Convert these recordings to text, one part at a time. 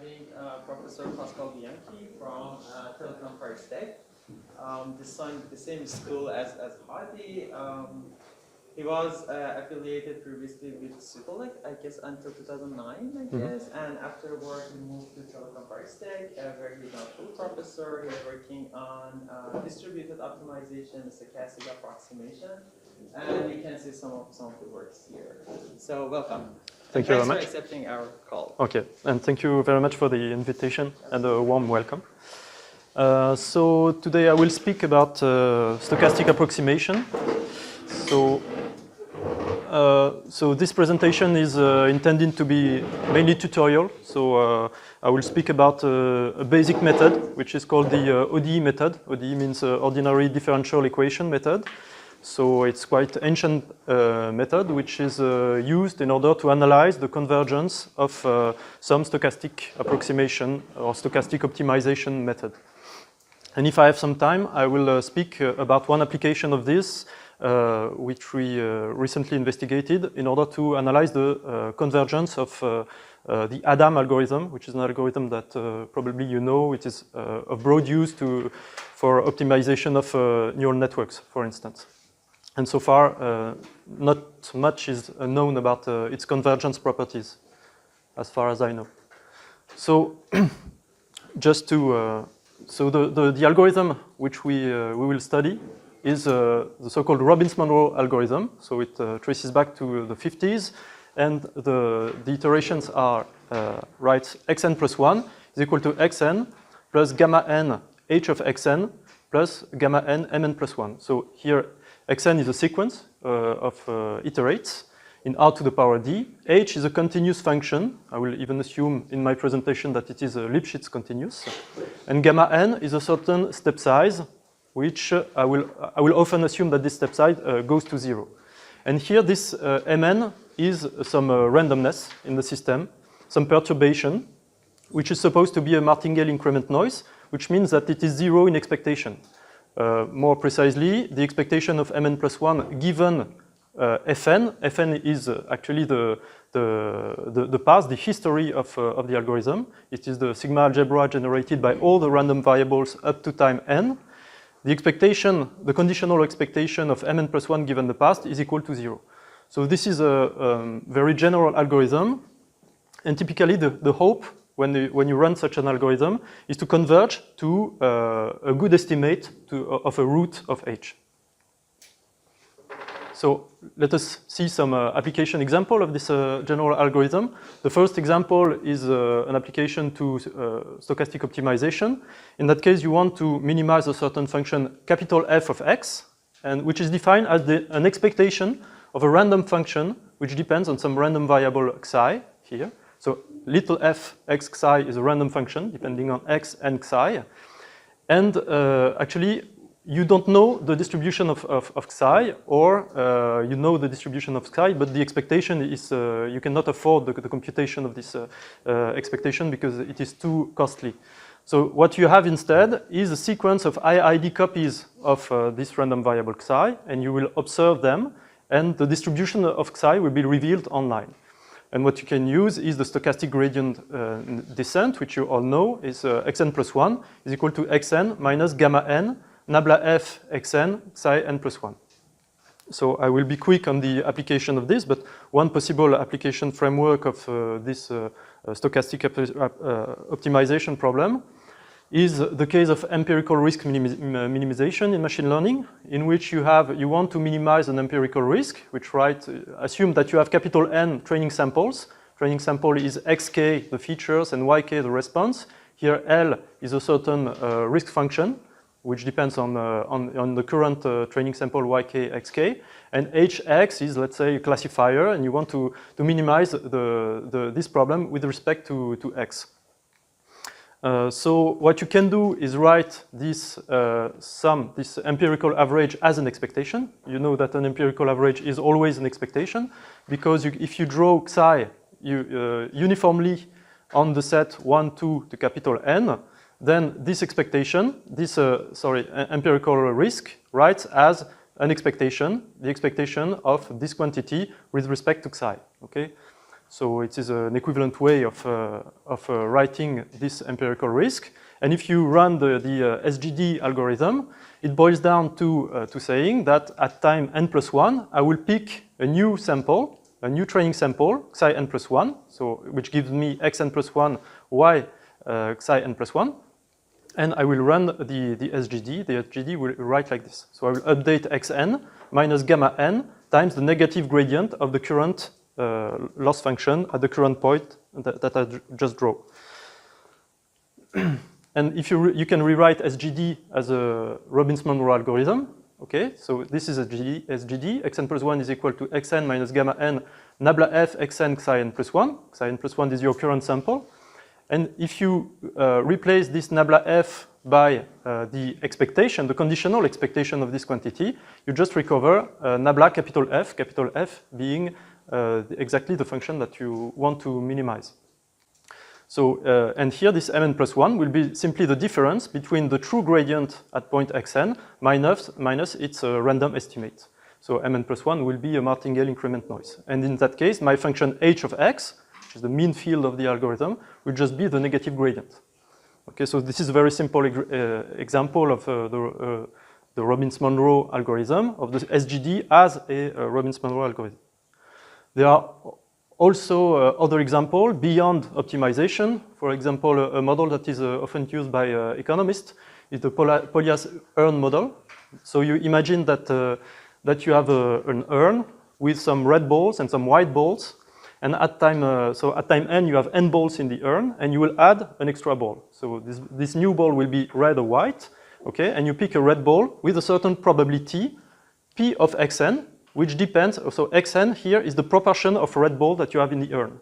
having Professor Pascal Bianchi from Telecom Paris Tech, the same school as Hadi. He was affiliated previously with Supelec, I guess, until 2009, I guess, and afterward he moved to Telecom Paris Tech, where he's now a full professor. He's working on distributed optimization, stochastic approximation, and you can see some of the works here. So welcome. Thank you very much. Thanks for accepting our call. Okay, and thank you very much for the invitation and a warm welcome. So today I will speak about stochastic approximation. So this presentation is intended to be mainly tutorial. So I will speak about a basic method, which is called the ODE method. ODE means ordinary differential equation method. So it's quite ancient method, which is used in order to analyze the convergence of some stochastic approximation or stochastic optimization method. And if I have some time, I will speak about one application of this, which we recently investigated in order to analyze the convergence of the Adam algorithm, which is an algorithm that probably you know. It is of broad use for optimization of neural networks, for instance. And so far, not much is known about its convergence properties, as far as I know. So, just to so the algorithm which we will study is the so-called Robbins-Monroe algorithm. So it traces back to the 50s, and the iterations are right xn plus 1 is equal to xn plus gamma n h of xn plus gamma n mn plus 1. So here xn is a sequence of iterates in r to the power d. H is a continuous function. I will even assume in my presentation that it is a Lipschitz continuous. And gamma n is a certain step size, which I will often assume that this step size goes to 0. And here this mn is some randomness in the system, some perturbation, which is supposed to be a martingale increment noise, which means that it is 0 in expectation. More precisely, the expectation of mn plus 1 given fn. Fn is actually the past, the history of the algorithm. It is the sigma algebra generated by all the random variables up to time n. The expectation, the conditional expectation of mn plus 1 given the past is equal to 0. So this is a very general algorithm, and typically the hope when you run such an algorithm is to converge to a good estimate of a root of h. So let us see some application example of this general algorithm. The first example is an application to stochastic optimization. In that case, you want to minimize a certain function capital F of x, and which is defined as an expectation of a random function which depends on some random variable xi here. So little f x xi is a random function depending on x and xi. And actually, you don't know the distribution of xi, or you know the distribution of xi, but the expectation is, you cannot afford the computation of this expectation because it is too costly. So what you have instead is a sequence of IID copies of this random variable xi, and you will observe them, and the distribution of xi will be revealed online. And what you can use is the stochastic gradient descent, which you all know is xn plus 1 is equal to xn minus gamma n nabla f xn psi n plus 1. So I will be quick on the application of this, but one possible application framework of this stochastic optimization problem is the case of empirical risk minimization in machine learning, in which you want to minimize an empirical risk, which assume that you have capital N training samples. Training sample is xk, the features, and yk, the response. Here L is a certain risk function, which depends on the current training sample yk, xk. And hx is, let's say, a classifier, and you want to minimize this problem with respect to x. So what you can do is write this sum, this empirical average, as an expectation. You know that an empirical average is always an expectation, because if you draw xi uniformly on the set 1, 2 to capital N, then this expectation, this empirical risk, writes as an expectation, the expectation of this quantity with respect to xi. Okay. So it is an equivalent way of writing this empirical risk. And if you run the SGD algorithm, it boils down to saying that at time n+1, I will pick a new sample, a new training sample, xi n+1, so which gives me xn+1, y xi n+1. And I will run the SGD. The SGD will write like this. So I will update xn minus gamma n times the negative gradient of the current loss function at the current point that I just draw. And if you can rewrite SGD as a Robbins-Monroe algorithm. Okay, so this is SGD. Xn+1 is equal to xn minus gamma n nabla f xn xi n+1. Xi n+1 is your current sample. And if you replace this nabla f by the expectation, the conditional expectation of this quantity, you just recover nabla capital F being exactly the function that you want to minimize. So, and here this mn+1 will be simply the difference between the true gradient at point xn minus its random estimate. So mn+1 will be a martingale increment noise. And in that case, my function h of x, which is the mean field of the algorithm, will just be the negative gradient. Okay, so this is a very simple example of the Robbins-Monroe algorithm, of the SGD as a Robbins-Monroe algorithm. There are also other examples beyond optimization. For example, a model that is often used by economists is the Polias-Urn model. So you imagine that, that you have an urn with some red balls and some white balls. And at time, at time n, you have n balls in the urn, and you will add an extra ball. So this new ball will be red or white, okay? And you pick a red ball with a certain probability, p of xn, which depends, so xn here is the proportion of red ball that you have in the urn.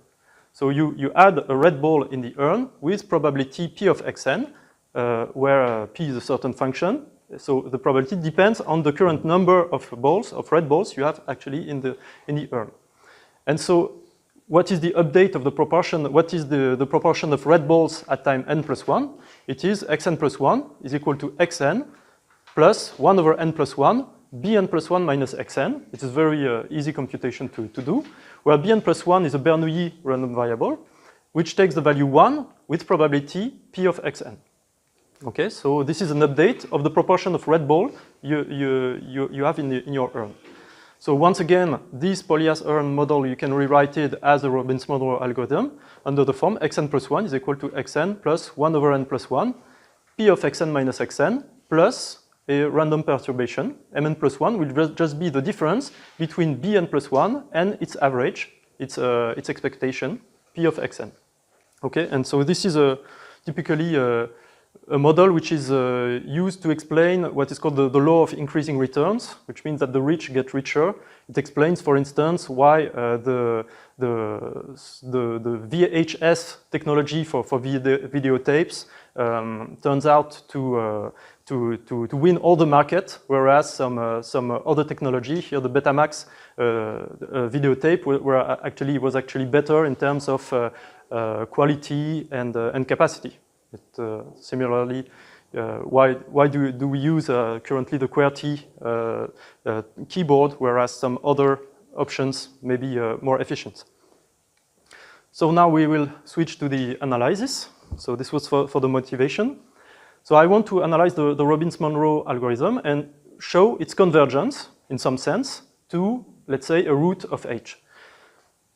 So you add a red ball in the urn with probability p of xn, where p is a certain function. So the probability depends on the current number of balls, of red balls you have actually in the urn. And so what is the update of the proportion? What is the proportion of red balls at time n+1? It is xn+1 is equal to xn plus 1 over n+1 bn+1 minus xn. It is very easy computation to do, where bn+1 is a Bernoulli random variable, which takes the value 1 with probability p of xn. Okay, so this is an update of the proportion of red ball you have in your urn. So once again, this Polias-Urn model, you can rewrite it as a Robbins-Monroe algorithm under the form xn+1 is equal to xn plus 1 over n+1, p of xn minus xn, plus a random perturbation. Mn+1 will just be the difference between bn+1 and its average, its expectation, p of xn. Okay, and so this is typically a model which is used to explain what is called the law of increasing returns, which means that the rich get richer. It explains, for instance, why the VHS technology for videotapes turns out to win all the market, whereas some other technology, here the Betamax videotape, was actually better in terms of quality and capacity. Similarly, why do we use currently the QWERTY keyboard, whereas some other options may be more efficient? So now we will switch to the analysis. So this was for the motivation. So I want to analyze the Robbins-Monroe algorithm and show its convergence, in some sense, to, let's say, a root of h.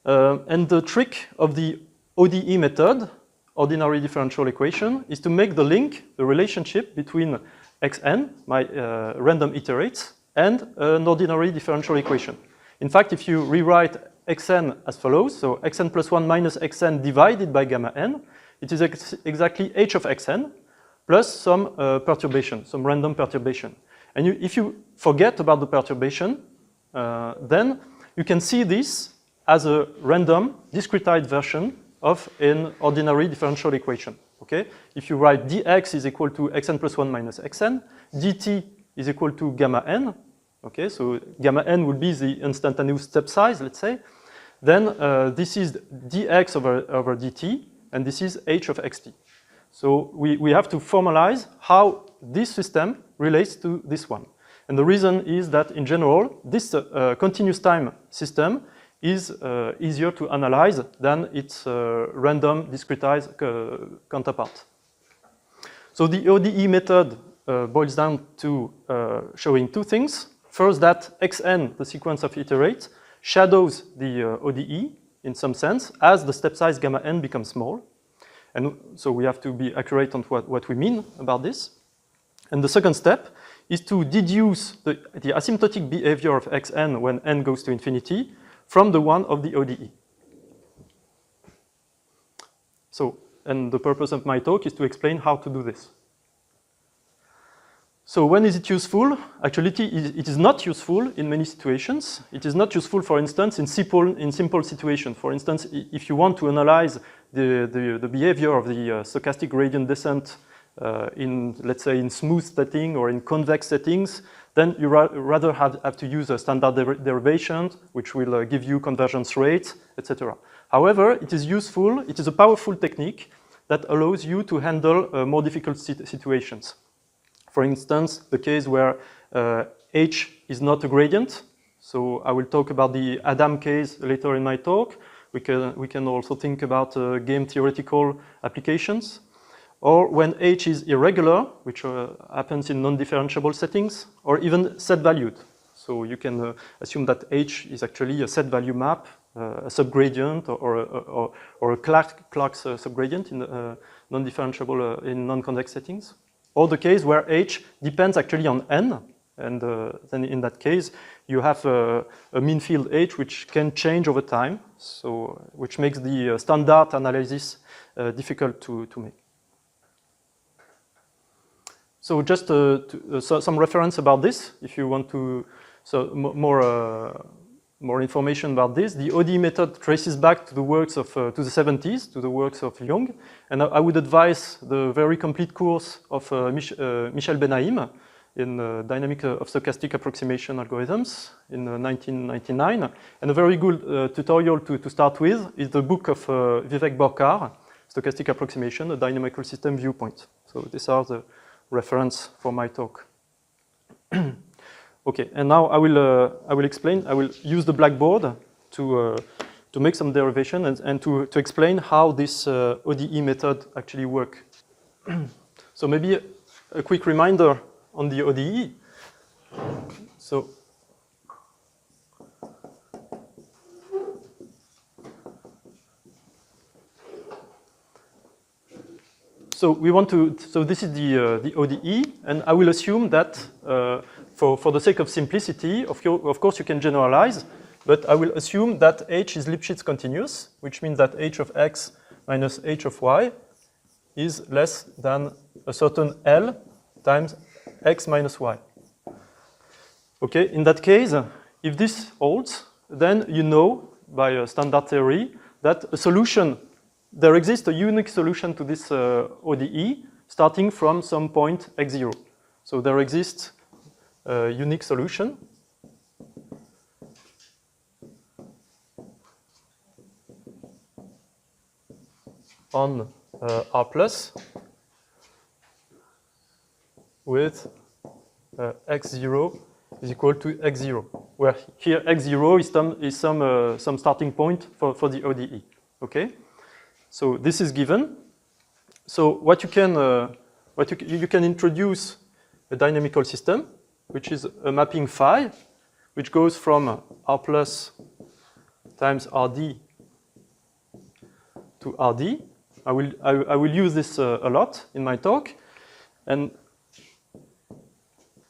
And the trick of the ODE method, ordinary differential equation, is to make the link, the relationship between xn, my random iterates, and an ordinary differential equation. In fact, if you rewrite xn as follows, so xn+1 minus xn divided by gamma n, it is exactly h of xn plus some perturbation, some random perturbation. And if you forget about the perturbation, then you can see this as a random, discretized version of an ordinary differential equation. Okay? If you write dx is equal to xn+1 minus xn, dt is equal to gamma n, okay, so gamma n will be the instantaneous step size, let's say, then this is dx over dt, and this is h of xt. So we have to formalize how this system relates to this one. And the reason is that, in general, this continuous time system is easier to analyze than its random discretized counterpart. So the ODE method boils down to showing two things. First, that xn, the sequence of iterates, shadows the ODE in some sense as the step size gamma n becomes small. And so we have to be accurate on what we mean about this. And the second step is to deduce the asymptotic behavior of xn when n goes to infinity from the one of the ODE. So, and the purpose of my talk is to explain how to do this. So when is it useful? Actually, it is not useful in many situations. It is not useful, for instance, in simple situations. For instance, if you want to analyze the behavior of the stochastic gradient descent in, let's say, in smooth setting or in convex settings, then you rather have to use a standard derivation, which will give you convergence rates, etc. However, it is useful, it is a powerful technique that allows you to handle more difficult situations. For instance, the case where h is not a gradient. So I will talk about the Adam case later in my talk. We can also think about game theoretical applications. Or when h is irregular, which happens in non-differentiable settings, or even set-valued. So you can assume that h is actually a set-value map, a subgradient, or a Clark's subgradient in non-differentiable in non-convex settings. Or the case where h depends actually on n, and then in that case you have a mean field h which can change over time, so which makes the standard analysis difficult to make. So just some reference about this, if you want to, more information about this. The ODE method traces back to the works of, to the 70s, to the works of Young. And I would advise the very complete course of Michel Benaim in Dynamic of Stochastic Approximation Algorithms in 1999. And a very good tutorial to start with is the book of Vivek Borkar, Stochastic Approximation, a Dynamical System Viewpoint. So these are the reference for my talk. Okay, and now I will explain. I will use the blackboard to make some derivation and to explain how this ODE method actually works. So maybe a quick reminder on the ODE. So we want to. So this is the ODE, and I will assume that for the sake of simplicity, of course you can generalize, but I will assume that h is Lipschitz continuous, which means that h of x minus h of y is less than a certain L times x minus y. Okay, in that case, if this holds, then you know by standard theory that a solution. There exists a unique solution to this ODE starting from some point x0. So there exists a unique solution. On R plus with x0 is equal to x0, where here x0 is some starting point for the ODE. Okay. So this is given. So what you can introduce a dynamical system, which is a mapping phi, which goes from R plus times RD to RD. I will use this a lot in my talk, and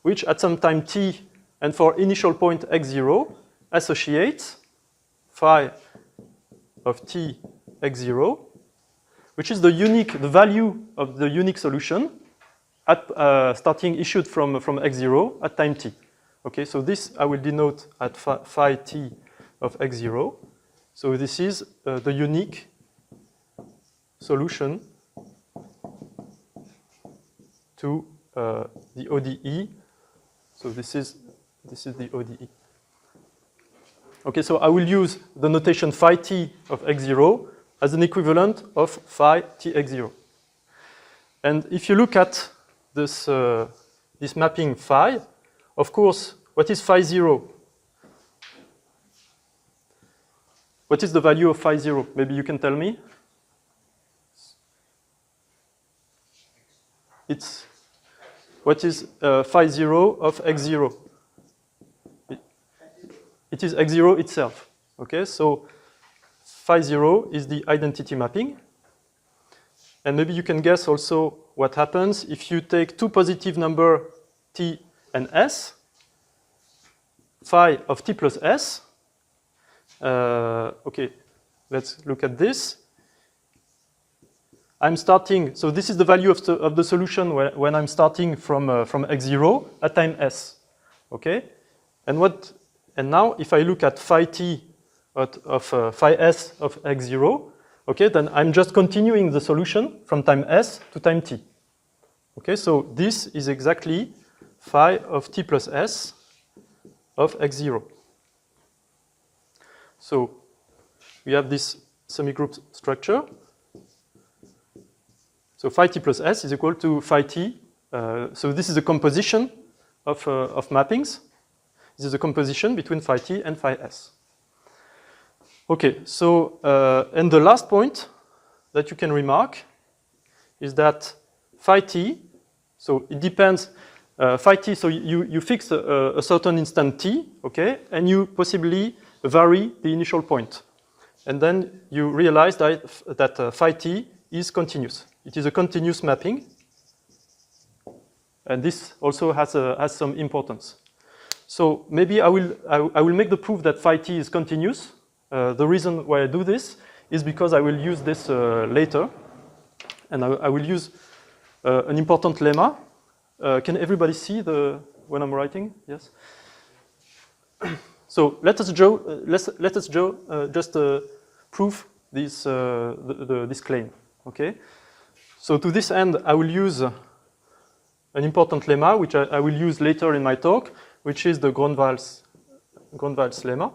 which at some time t and for initial point x0 associates phi of t x0, which is the value of the unique solution at starting issued from x0 at time t. Okay, so this I will denote at phi t of x0. So this is the unique solution to the ODE. So this is the ODE. Okay, so I will use the notation phi t of x0 as an equivalent of phi tx0. And if you look at this, this mapping phi, of course, what is phi 0? what is the value of phi 0? Maybe you can tell me. It's, what is phi 0 of x0? It is x0 itself. Okay, so phi 0 is the identity mapping. And maybe you can guess also what happens if you take two positive numbers t and s, phi of t plus s. Okay, let's look at this. I'm starting, so this is the value of the solution when I'm starting from x0 at time s. Okay, and now if I look at phi t of phi s of x0, okay, then I'm just continuing the solution from time s to time t. Okay, so this is exactly phi of t plus s of x0. So we have this semi-group structure. So phi t plus s is equal to phi t. So this is a composition of mappings. This is a composition between phi t and phi s. Okay, so and the last point that you can remark is that phi t, so it depends, phi t, so you fix a certain instant t, okay, and you possibly vary the initial point. And then you realize that phi t is continuous. It is a continuous mapping. And this also has some importance. So maybe I will make the proof that phi t is continuous. The reason why I do this is because I will use this later. And I will use an important lemma. Can everybody see when I'm writing? Yes? So let us just prove this this claim. Okay. So to this end, I will use an important lemma, which I will use later in my talk, which is the Grunwald's lemma.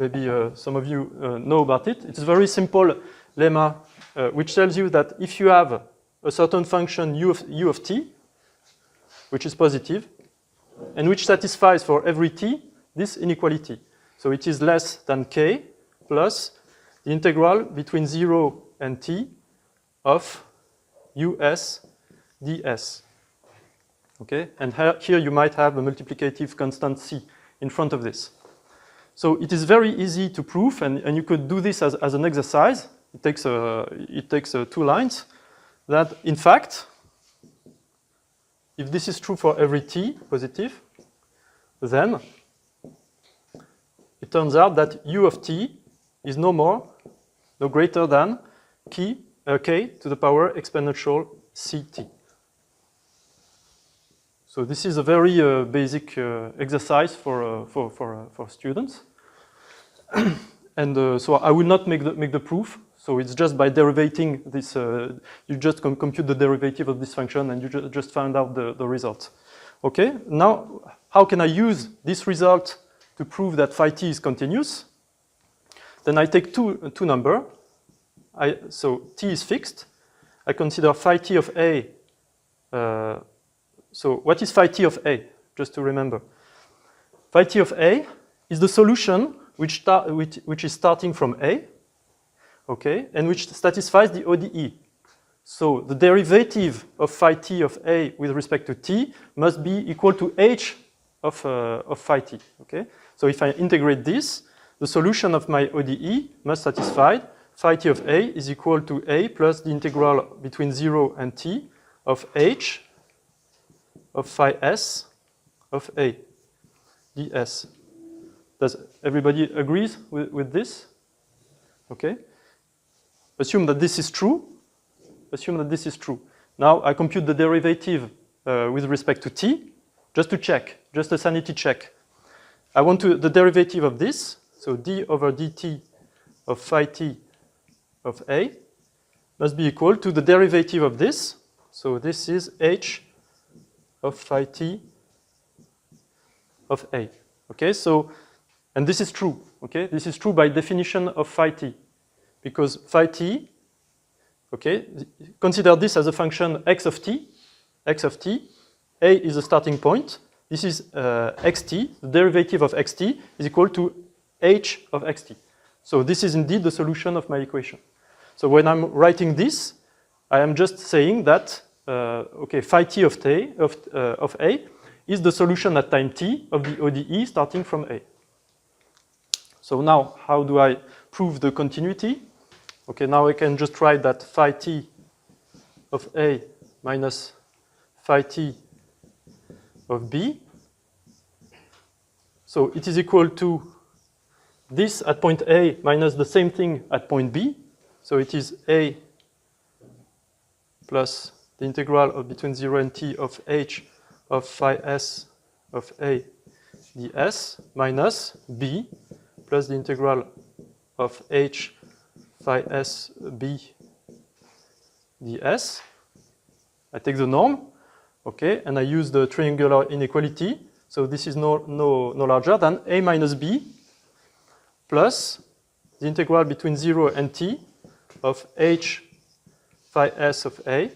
Maybe some of you know about it. It's a very simple lemma, which tells you that if you have a certain function u of t, which is positive, and which satisfies for every t this inequality. So it is less than k plus the integral between 0 and t of us ds. Okay, and here you might have a multiplicative constant c in front of this. So it is very easy to prove, and you could do this as an exercise. It takes 2 lines. That in fact, if this is true for every t positive, then it turns out that u of t is no greater than k to the power exponential ct. So this is a very basic exercise for students. And so I will not make the proof. So it's just by derivating this, you just compute the derivative of this function and you just find out the result. Okay, now how can I use this result to prove that phi t is continuous? Then I take two numbers. So t is fixed. I consider phi t of a. So what is phi t of a? Just to remember. Phi t of a is the solution which is starting from a, okay, and which satisfies the ODE. So the derivative of phi t of a with respect to t must be equal to h of phi t, okay? So if I integrate this, the solution of my ODE must satisfy phi t of a is equal to a plus the integral between 0 and t of h of phi s of a ds. Does everybody agrees with this? Okay. Assume that this is true. Assume that this is true. Now I compute the derivative with respect to t, just to check, just a sanity check. I want the derivative of this, so d over dt of phi t of a must be equal to the derivative of this. So this is h of phi t of a. Okay, so, and this is true. Okay, this is true by definition of phi t, because phi t, okay, consider this as a function x of t. X of t, a is the starting point. This is xt. The derivative of xt is equal to h of xt. So this is indeed the solution of my equation. So when I'm writing this, I am just saying that, okay, phi t of A is the solution at time t of the ODE starting from A. So now, how do I prove the continuity? Okay, now I can just write that phi t of A minus phi t of B. So it is equal to this at point A minus the same thing at point B. So it is A plus the integral of between 0 and t of h of phi s of A ds minus B plus the integral of h phi s b ds. I take the norm, okay, and I use the triangular inequality. So this is no larger than A minus B plus the integral between 0 and t of h phi s of A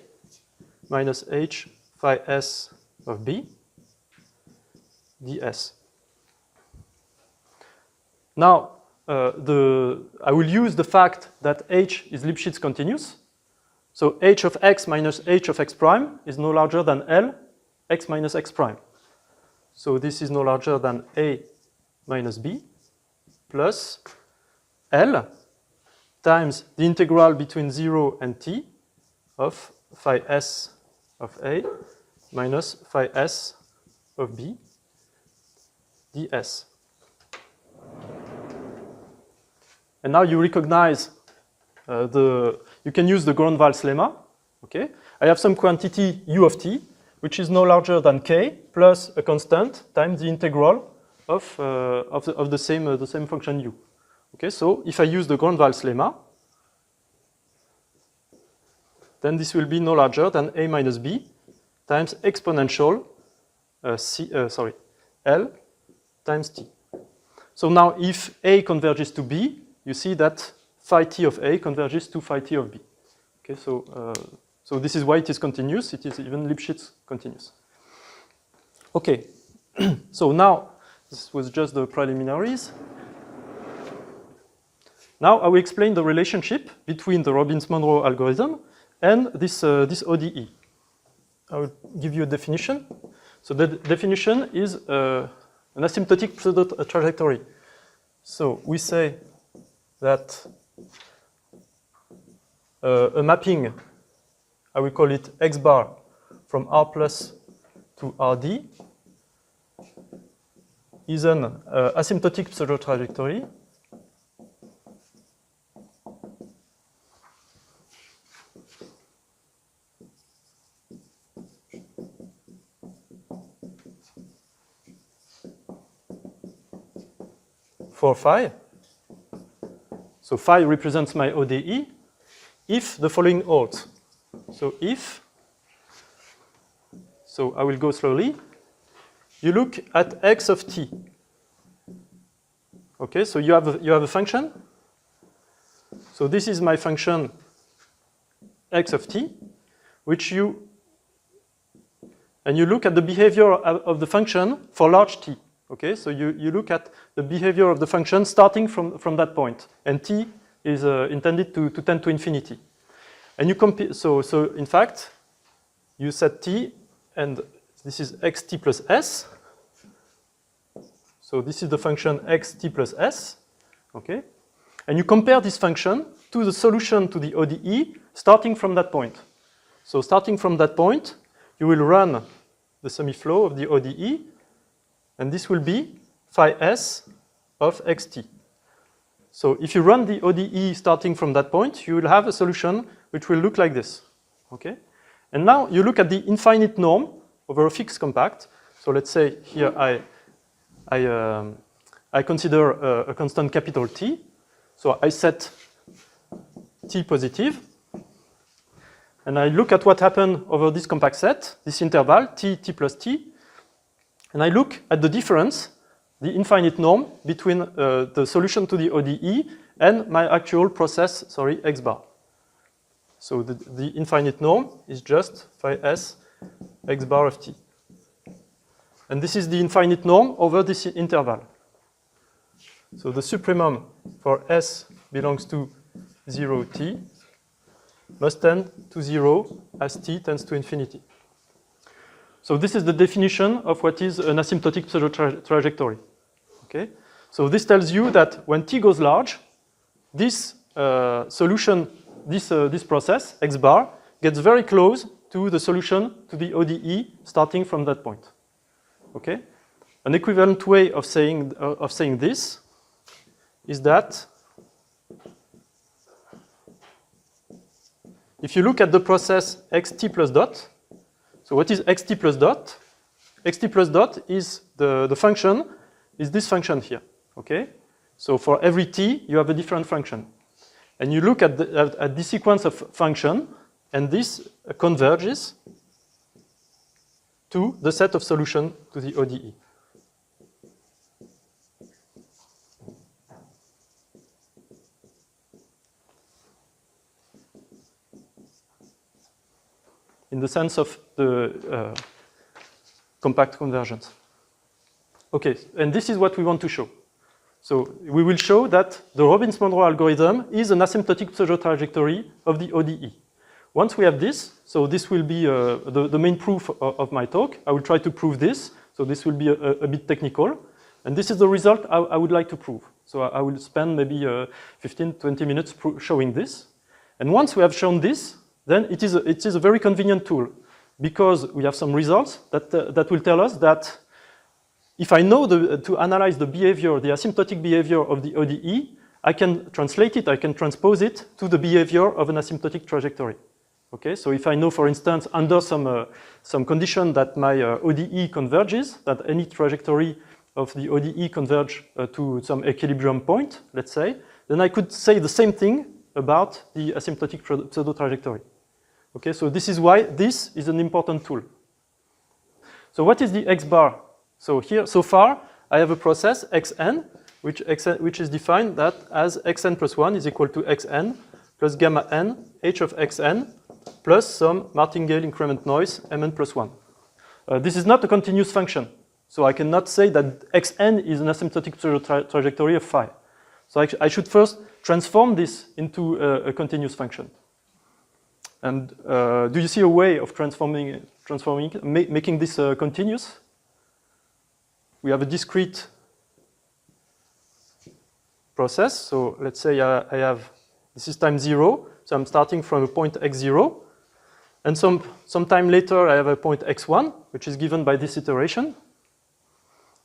minus h phi s of B ds. Now, I will use the fact that h is Lipschitz continuous. So h of x minus h of x prime is no larger than L x minus x prime. So this is no larger than A minus B plus L times the integral between 0 and t of phi s of A minus phi s of B ds. And now you recognize you can use the Grunwald's lemma. Okay, I have some quantity u of t, which is no larger than k plus a constant times the integral of the same function u. Okay, so if I use the Grunwald's lemma, then this will be no larger than a minus b times exponential L times t. So now if A converges to B, you see that phi t of A converges to phi t of B. Okay, so this is why it is continuous. It is even Lipschitz continuous. Okay, so now this was just the preliminaries. Now I will explain the relationship between the Robbins-Monroe algorithm and this ODE. I will give you a definition. So the definition is an asymptotic pseudo trajectory. So we say that a mapping, I will call it x bar from R plus to RD, is an asymptotic pseudo trajectory for phi. So phi represents my ODE if the following holds. So if, so I will go slowly. You look at x of t. Okay, so you have a function. So this is my function x of t, which you look at the behavior of the function for large t. Okay, so you look at the behavior of the function starting from that point, and t is intended to tend to infinity. And you compare. So in fact, you set t, and this is xt plus s. So this is the function xt plus s. Okay, and you compare this function to the solution to the ODE starting from that point. So starting from that point, you will run the semi-flow of the ODE. And this will be phi s of xt. So if you run the ODE starting from that point, you will have a solution which will look like this. Okay? And now you look at the infinite norm over a fixed compact. So let's say here I consider a constant capital T. So I set T positive. And I look at what happened over this compact set, this interval, T plus T. And I look at the difference, the infinite norm, between the solution to the ODE and my actual process, x bar. So the infinite norm is just phi s x bar of t. And this is the infinite norm over this interval. So the supremum for S belongs to 0t must tend to 0 as t tends to infinity. So this is the definition of what is an asymptotic pseudo-trajectory. Okay? So this tells you that when t goes large, this solution, this process, x bar, gets very close to the solution to the ODE starting from that point. Okay? An equivalent way of saying this is that if you look at the process xt plus dot, so what is xt plus dot? Xt plus dot is the function, is this function here. Okay? So for every t, you have a different function. And you look at the sequence of function, and this converges to the set of solution to the ODE. In the sense of the compact convergence. Okay, and this is what we want to show. So we will show that the Robbins-Monroe algorithm is an asymptotic pseudo-trajectory of the ODE. Once we have this, so this will be the main proof of my talk. I will try to prove this. So this will be a bit technical. And this is the result I would like to prove. So I will spend maybe 15, 20 minutes showing this. And once we have shown this, then it is a very convenient tool because we have some results that will tell us that if I know to analyze the behavior, the asymptotic behavior of the ODE, I can translate it, I can transpose it to the behavior of an asymptotic trajectory. Okay, so if I know, for instance, under some condition that my ODE converges, that any trajectory of the ODE converge to some equilibrium point, let's say, then I could say the same thing about the asymptotic pseudo-trajectory. Okay, so this is why this is an important tool. So what is the x bar? So here, so far, I have a process xn, which is defined that as xn plus 1 is equal to xn plus gamma n h of xn plus some martingale increment noise mn plus 1. This is not a continuous function. So I cannot say that xn is an asymptotic pseudo-trajectory of phi. So I should first transform this into a continuous function. And do you see a way of transforming it, making this continuous? We have a discrete process. So let's say I have, this is time 0. So I'm starting from a point x0. And some time later, I have a point x1, which is given by this iteration.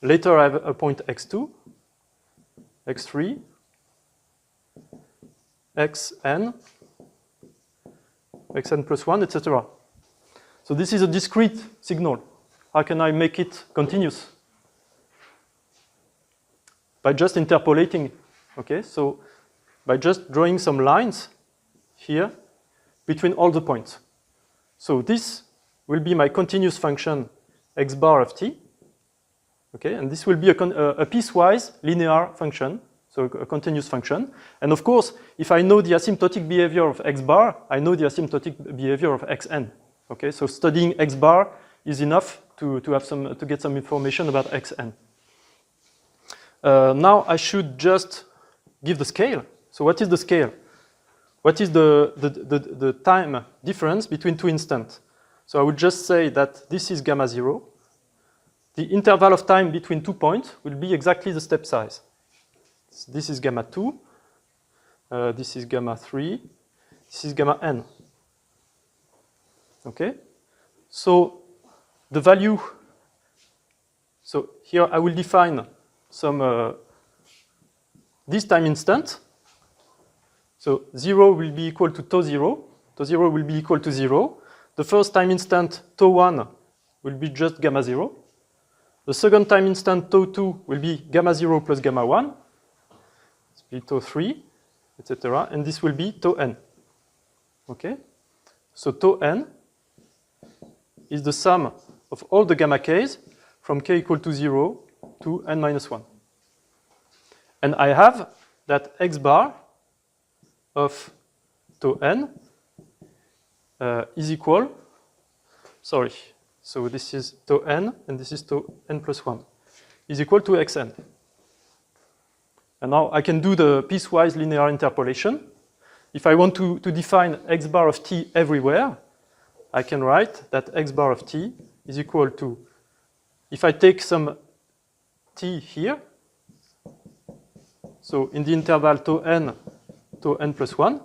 Later, I have a point x2, x3, xn, xn plus 1, etc. So this is a discrete signal. How can I make it continuous? By just interpolating. Okay, so by just drawing some lines here between all the points. So this will be my continuous function x bar of t. Okay, and this will be a piecewise linear function, so a continuous function. And of course, if I know the asymptotic behavior of x bar, I know the asymptotic behavior of xn. Okay, so studying x bar is enough to get some information about xn. Now I should just give the scale. So what is the scale? What is the time difference between two instants? So I would just say that this is gamma 0. The interval of time between 2 points will be exactly the step size. So this is gamma 2. This is gamma 3. This is gamma n. Okay? So the value, so here I will define some this time instant. So 0 will be equal to tau 0. Tau 0 will be equal to 0. The first time instant, tau 1, will be just gamma 0. The second time instant, tau 2, will be gamma 0 plus gamma 1. It's be tau 3, etc. And this will be tau n. Okay? So tau n is the sum of all the gamma k's from k equal to 0 to n minus 1. And I have that x bar of tau n is equal, sorry, so this is tau n and this is tau n plus 1, is equal to xn. And now I can do the piecewise linear interpolation. If I want to define x bar of t everywhere, I can write that x bar of t is equal to, if I take some t here, so in the interval tau n plus 1,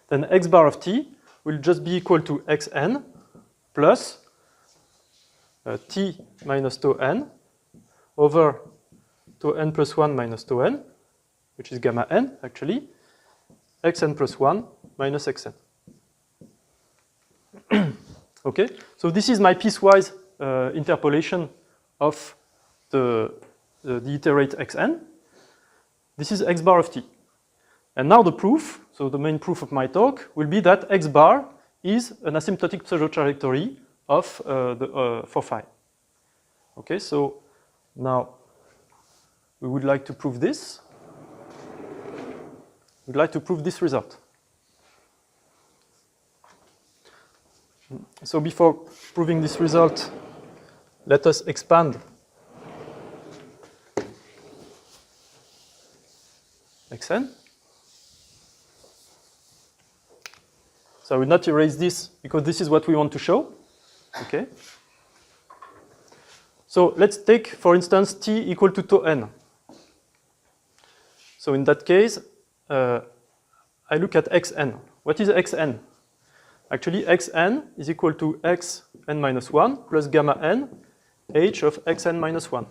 then x bar of t will just be equal to xn plus t minus tau n over tau n plus 1 minus tau n, which is gamma n actually, xn plus 1 minus xn. Okay, so this is my piecewise interpolation of the iterate xn. This is x bar of t. And now the proof, so the main proof of my talk, will be that x bar is an asymptotic pseudo-trajectory of for phi. Okay, so now we would like to prove this. We'd like to prove this result. So before proving this result, let us expand xn. So I will not erase this because this is what we want to show. Okay. So let's take, for instance, t equal to tau n. So in that case, I look at xn. What is xn? Actually, xn is equal to xn minus 1 plus gamma n h of xn minus 1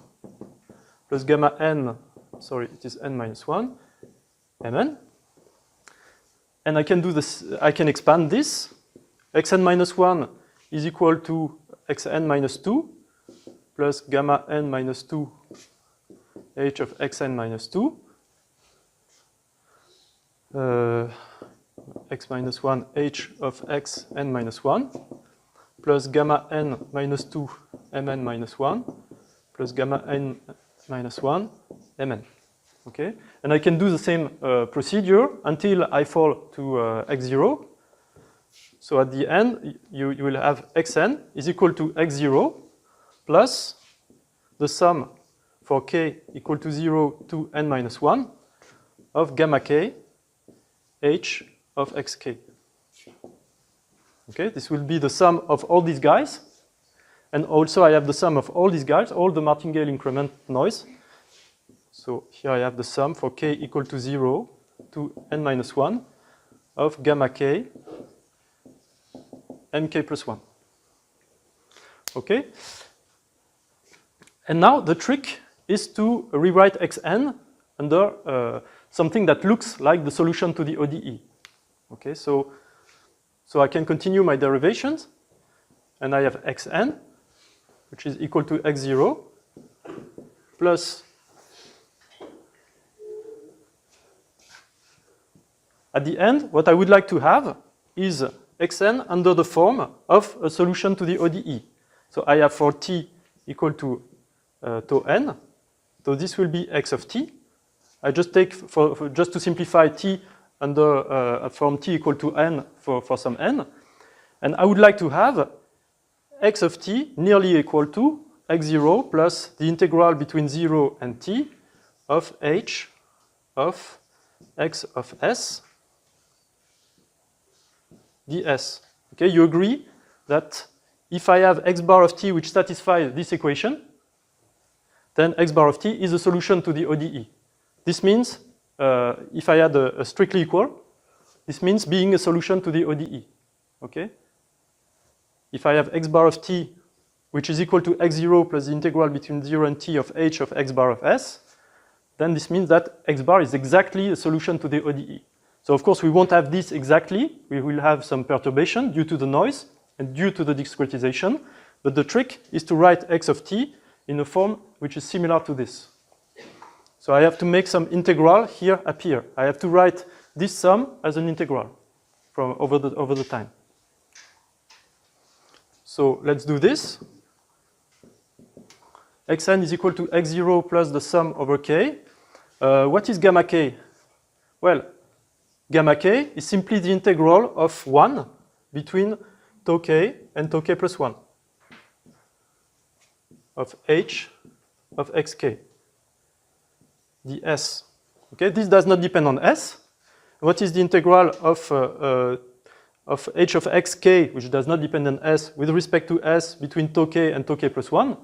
plus gamma n, sorry, it is n minus 1, mn. And I can do this, I can expand this. Xn minus 1 is equal to xn minus 2 plus gamma n minus 2 h of xn minus 2. X minus 1 h of x n minus 1 plus gamma n minus 2 mn minus 1 plus gamma n minus 1 mn. Okay, and I can do the same procedure until I fall to x0. So at the end, you will have xn is equal to x0 plus the sum for k equal to 0 to n minus 1 of gamma k h of xk. Okay, this will be the sum of all these guys. And also I have the sum of all these guys, all the martingale increment noise. So here I have the sum for k equal to 0 to n minus 1 of gamma k mk plus 1. Okay? And now the trick is to rewrite xn under something that looks like the solution to the ODE. Okay, so I can continue my derivations, and I have xn, which is equal to x0, plus at the end, what I would like to have is xn under the form of a solution to the ODE. So I have for t equal to tau n, so this will be x of t. I just take, for just to simplify, t under from t equal to n for some n. And I would like to have x of t nearly equal to x0 plus the integral between 0 and t of h of x of s ds. Okay, you agree that if I have x bar of t which satisfies this equation, then x bar of t is a solution to the ODE. This means, if I had a strictly equal, this means being a solution to the ODE. Okay? If I have x bar of t which is equal to x0 plus the integral between 0 and t of h of x bar of s, then this means that x bar is exactly a solution to the ODE. So of course we won't have this exactly, we will have some perturbation due to the noise and due to the discretization, but the trick is to write x of t in a form which is similar to this. So I have to make some integral here appear. I have to write this sum as an integral from over the time. So let's do this. Xn is equal to x0 plus the sum over k. What is gamma k? Well, gamma k is simply the integral of 1 between tau k and tau k plus 1 of h of xk. ds. Okay, this does not depend on s. What is the integral of h of x k, which does not depend on s, with respect to s between tau k and tau k plus 1?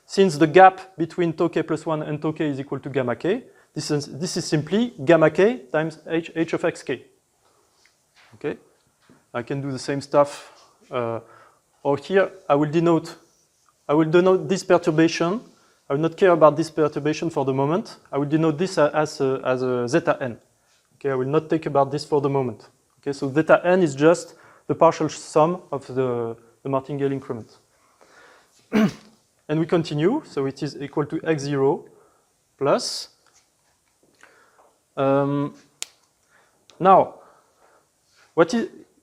Since the gap between tau k plus 1 and tau k is equal to gamma k, this is simply gamma k times h of x k. Okay, I can do the same stuff. Or here, I will denote this perturbation. I will not care about this perturbation for the moment. I will denote this as a zeta n. Okay, I will not think about this for the moment. Okay, so zeta n is just the partial sum of the martingale increment. And we continue, so it is equal to x0 plus. Now,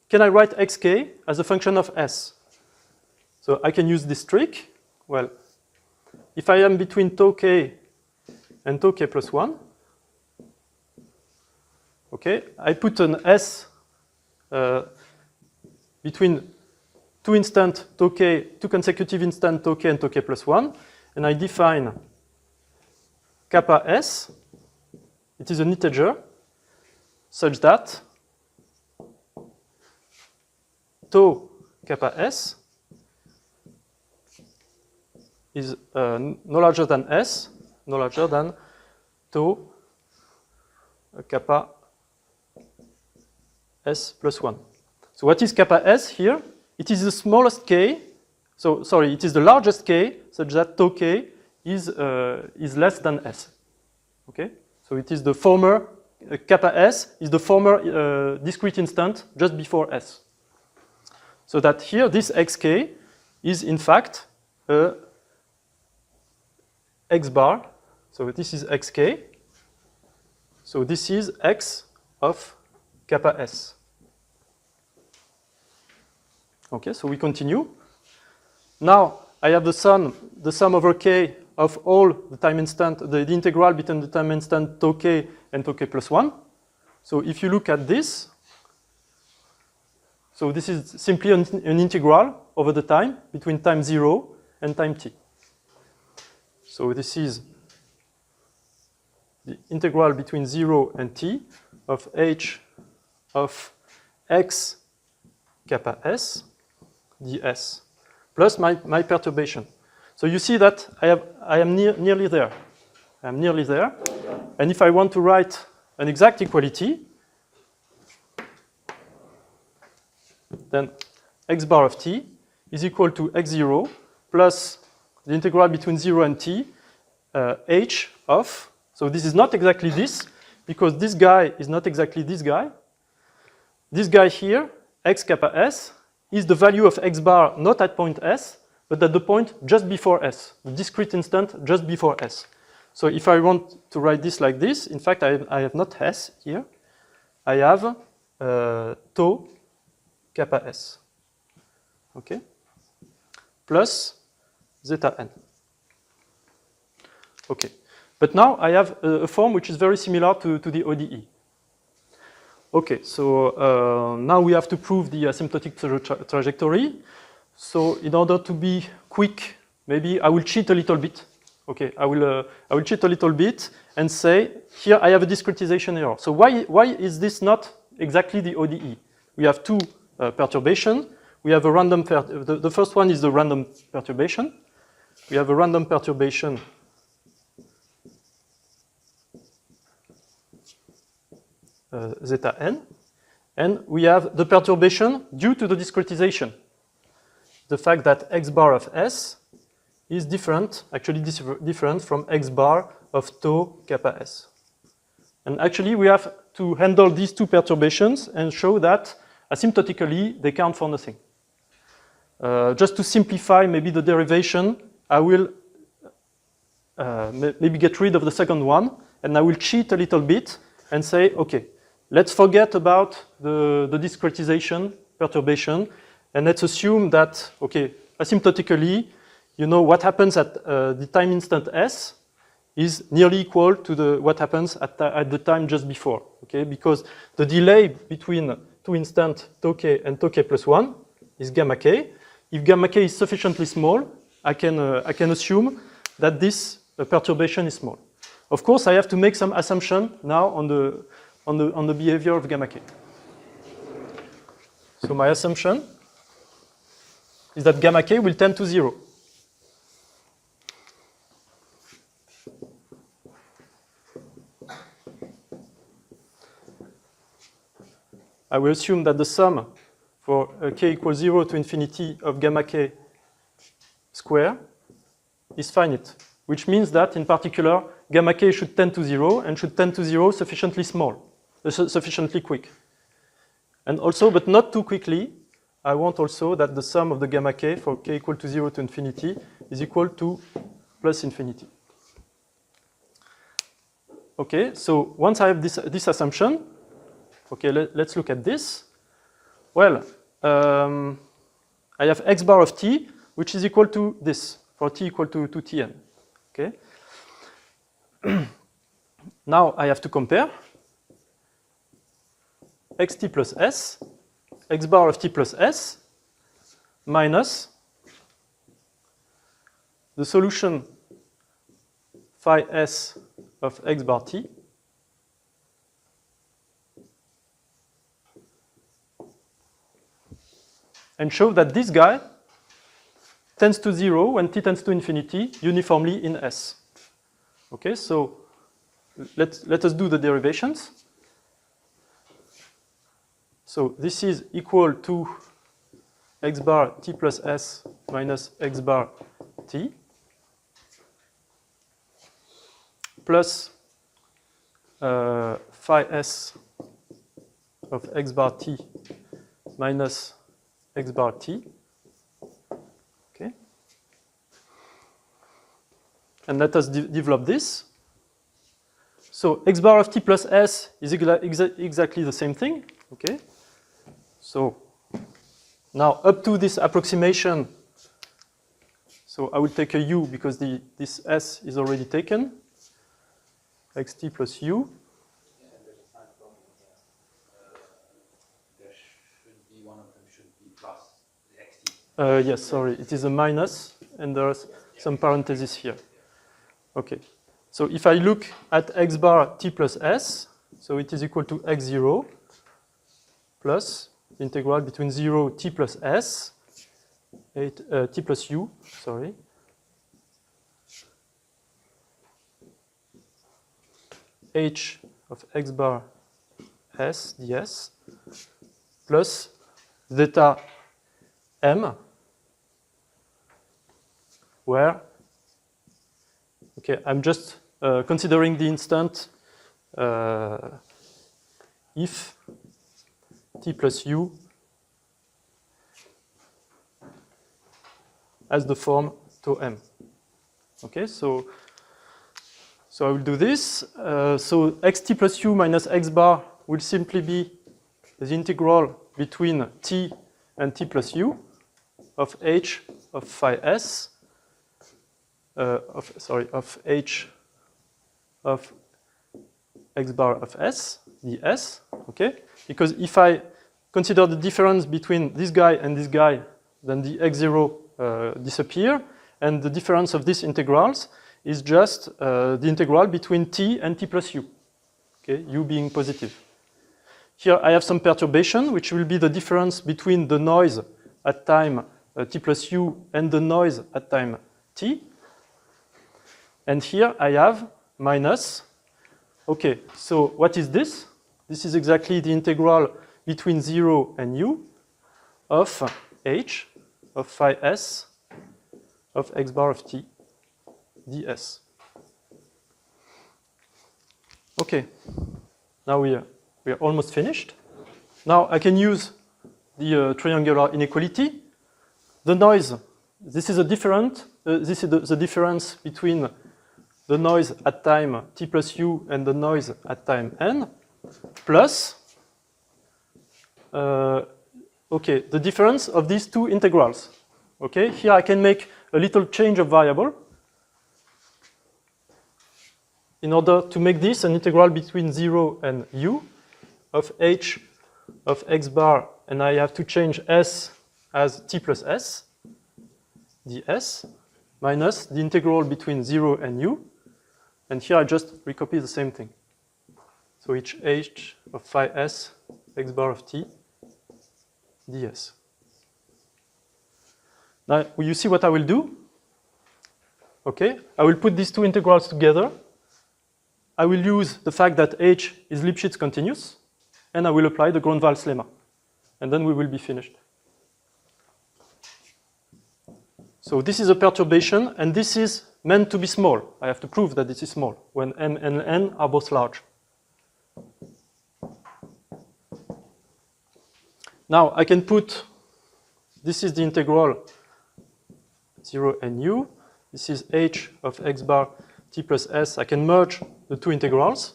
can I write xk as a function of s? So I can use this trick. Well, if I am between tau k and tau k plus 1, okay, I put an s between two consecutive instant tau k and tau k plus 1, and I define kappa s. It is an integer such that tau kappa s is no larger than s, no larger than tau kappa s plus 1. So what is kappa s here? It is the smallest k, so sorry, it is the largest k such that tau k is less than s. Okay? So it is the former, kappa s is the former discrete instant just before s. So that here, this xk is in fact a x bar. So this is xk. So this is x of kappa s. Okay, so we continue. Now I have the sum over k of all the time instant, the integral between the time instant tau k and tau k plus 1. So if you look at this, so this is simply an integral over the time between time 0 and time t. So this is the integral between 0 and t of h of x kappa s ds plus my perturbation. So you see that I am nearly there. I am nearly there. And if I want to write an exact equality, then x bar of t is equal to x0 plus the integral between 0 and t h of, so this is not exactly this, because this guy is not exactly this guy. This guy here, x kappa s, is the value of x bar not at point s, but at the point just before s, the discrete instant just before s. So if I want to write this like this, in fact I have not s here, I have tau kappa s, okay, plus zeta n. Okay, but now I have a form which is very similar to the ODE. Okay, so now we have to prove the asymptotic trajectory. So in order to be quick, maybe I will cheat a little bit. Okay, I will cheat a little bit and say, here I have a discretization error. So why is this not exactly the ODE? We have two perturbations. We have a random, the first one is the random perturbation. We have a random perturbation zeta n, and we have the perturbation due to the discretization. The fact that x bar of s is different, actually different from x bar of tau kappa s. And actually we have to handle these two perturbations and show that asymptotically they count for nothing. Just to simplify maybe the derivation, I will maybe get rid of the second one, and I will cheat a little bit and say, okay, let's forget about the discretization perturbation, and let's assume that, okay, asymptotically, you know, what happens at the time instant s is nearly equal to what happens at the time just before, okay? Because the delay between two instant tau k and tau k plus 1 is gamma k. If gamma k is sufficiently small, I can assume that this perturbation is small. Of course, I have to make some assumption now on the behavior of gamma k. So my assumption is that gamma k will tend to 0. I will assume that the sum for k equals 0 to infinity of gamma k square is finite, which means that, in particular, gamma k should tend to 0 and should tend to 0 sufficiently small, sufficiently quick. And also, but not too quickly, I want also that the sum of the gamma k for k equal to 0 to infinity is equal to plus infinity. Okay, so once I have this assumption, okay, let's look at this. Well, I have x bar of t, which is equal to this, for t equal to tn. Okay. Now I have to compare xt plus s, x bar of t plus s, minus the solution phi s of x bar t and show that this guy tends to 0 when t tends to infinity uniformly in S. Okay, so let us do the derivations. So this is equal to x bar t plus S minus x bar t plus phi S of x bar t minus x bar t. Okay. And let us develop this. So x bar of t plus s is exactly the same thing. Okay. So now up to this approximation, so I will take a u because this s is already taken. Xt plus u. Yes, sorry, it is a minus, and there's some parenthesis here. Okay, so if I look at x bar t plus s, so it is equal to x0 plus the integral between 0 t plus s, t plus u, sorry, h of x bar s ds plus zeta m, where, okay, I'm just considering the instant if t plus u has the form tau m. Okay, so I will do this. So xt plus u minus x bar will simply be the integral between t and t plus u of h of phi s, of h of x bar of s, ds, okay? Because if I consider the difference between this guy and this guy, then the x0 disappear, and the difference of these integrals is just the integral between t and t plus u, okay? U being positive. Here I have some perturbation, which will be the difference between the noise at time t plus u and the noise at time t. And here I have minus. Okay, so what is this? This is exactly the integral between 0 and u of h of phi s of x bar of t ds. Okay, now we are almost finished. Now I can use the triangular inequality. The noise, this is a different, this is the difference between the noise at time t plus u and the noise at time n, plus, okay, the difference of these two integrals. Okay, here I can make a little change of variable in order to make this an integral between 0 and u of h of x bar, and I have to change s as t plus s ds minus the integral between 0 and u And here I just recopy the same thing. So each h of phi s x bar of t ds. Now, you see what I will do? Okay, I will put these two integrals together. I will use the fact that h is Lipschitz continuous, and I will apply the Grunwald's lemma. And then we will be finished. So this is a perturbation, and this is meant to be small. I have to prove that this is small, when m and n are both large. Now I can put, this is the integral 0 and u. This is h of x bar t plus s. I can merge the two integrals,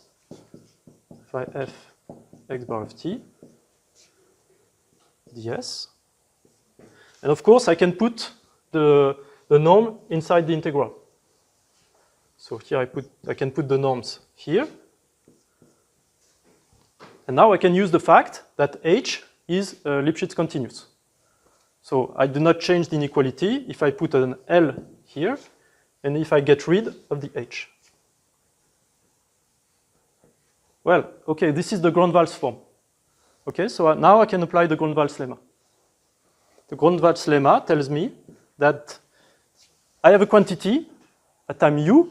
phi f x bar of t ds. And of course, I can put the norm inside the integral. So here I can put the norms here. And now I can use the fact that h is Lipschitz continuous. So I do not change the inequality if I put an L here, and if I get rid of the h. Well, okay, this is the Grunwald's form. Okay, so now I can apply the Grunwald's lemma. The Grunwald's lemma tells me that I have a quantity at time u,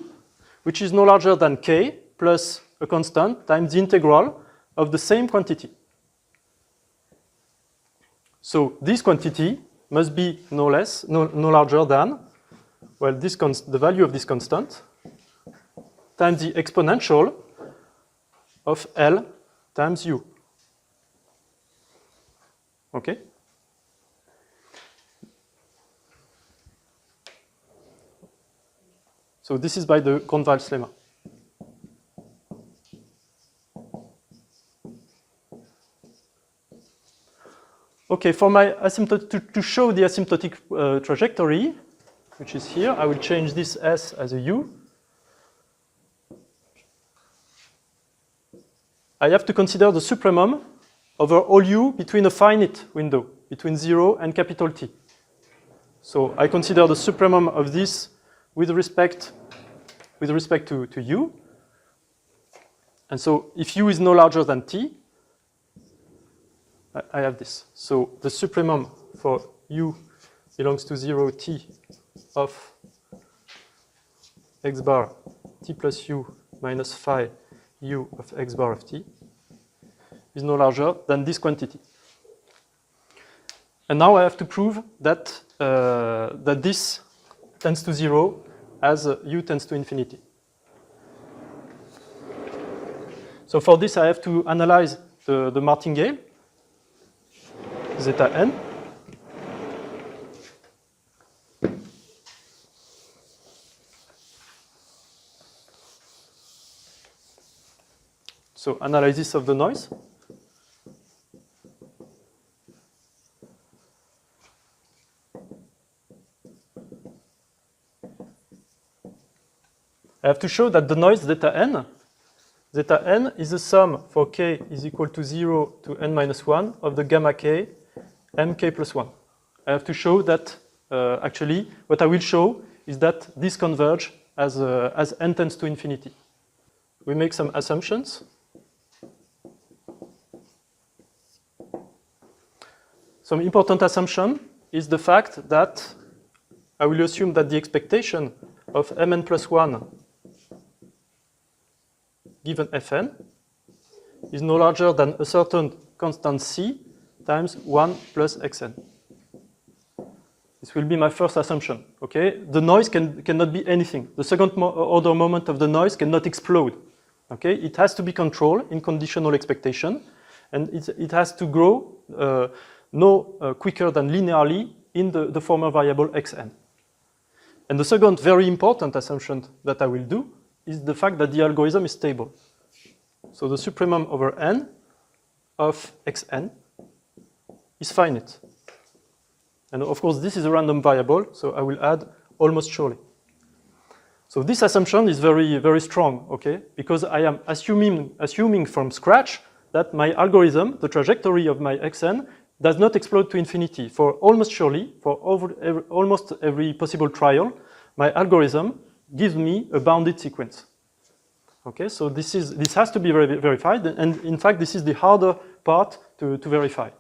which is no larger than k plus a constant times the integral of the same quantity. So this quantity must be no larger than, well, the value of this constant times the exponential of L times u. Okay? So this is by the Grunwald's lemma. Okay, for my to show the asymptotic trajectory, which is here, I will change this S as a U. I have to consider the supremum over all U between a finite window, between 0 and capital T. So I consider the supremum of this with respect to U. And so if U is no larger than T, I have this. So the supremum for U belongs to 0 T of x bar T plus U minus phi U of x bar of T is no larger than this quantity. And now I have to prove that, that this tends to 0 as U tends to infinity. So for this I have to analyze the martingale, zeta n. So analysis of the noise. I have to show that the noise zeta n is the sum for k is equal to 0 to n minus 1 of the gamma k mk plus 1. I have to show that actually what I will show is that this converge as n tends to infinity. We make some assumptions. Some important assumption is the fact that I will assume that the expectation of mn plus 1 given fn is no larger than a certain constant c times 1 plus xn. This will be my first assumption. Okay, the noise cannot be anything. The second order moment of the noise cannot explode. Okay, it has to be controlled in conditional expectation, and it has to grow quicker than linearly in the former variable xn. And the second very important assumption that I will do is the fact that the algorithm is stable. So the supremum over n of xn is finite. And of course, this is a random variable, so I will add almost surely. So this assumption is very, very strong, okay? Because I am assuming from scratch that my algorithm, the trajectory of my xn, does not explode to infinity. For almost surely, for almost every possible trial, my algorithm gives me a bounded sequence. Okay, so this has to be verified, and in fact, this is the harder part to verify.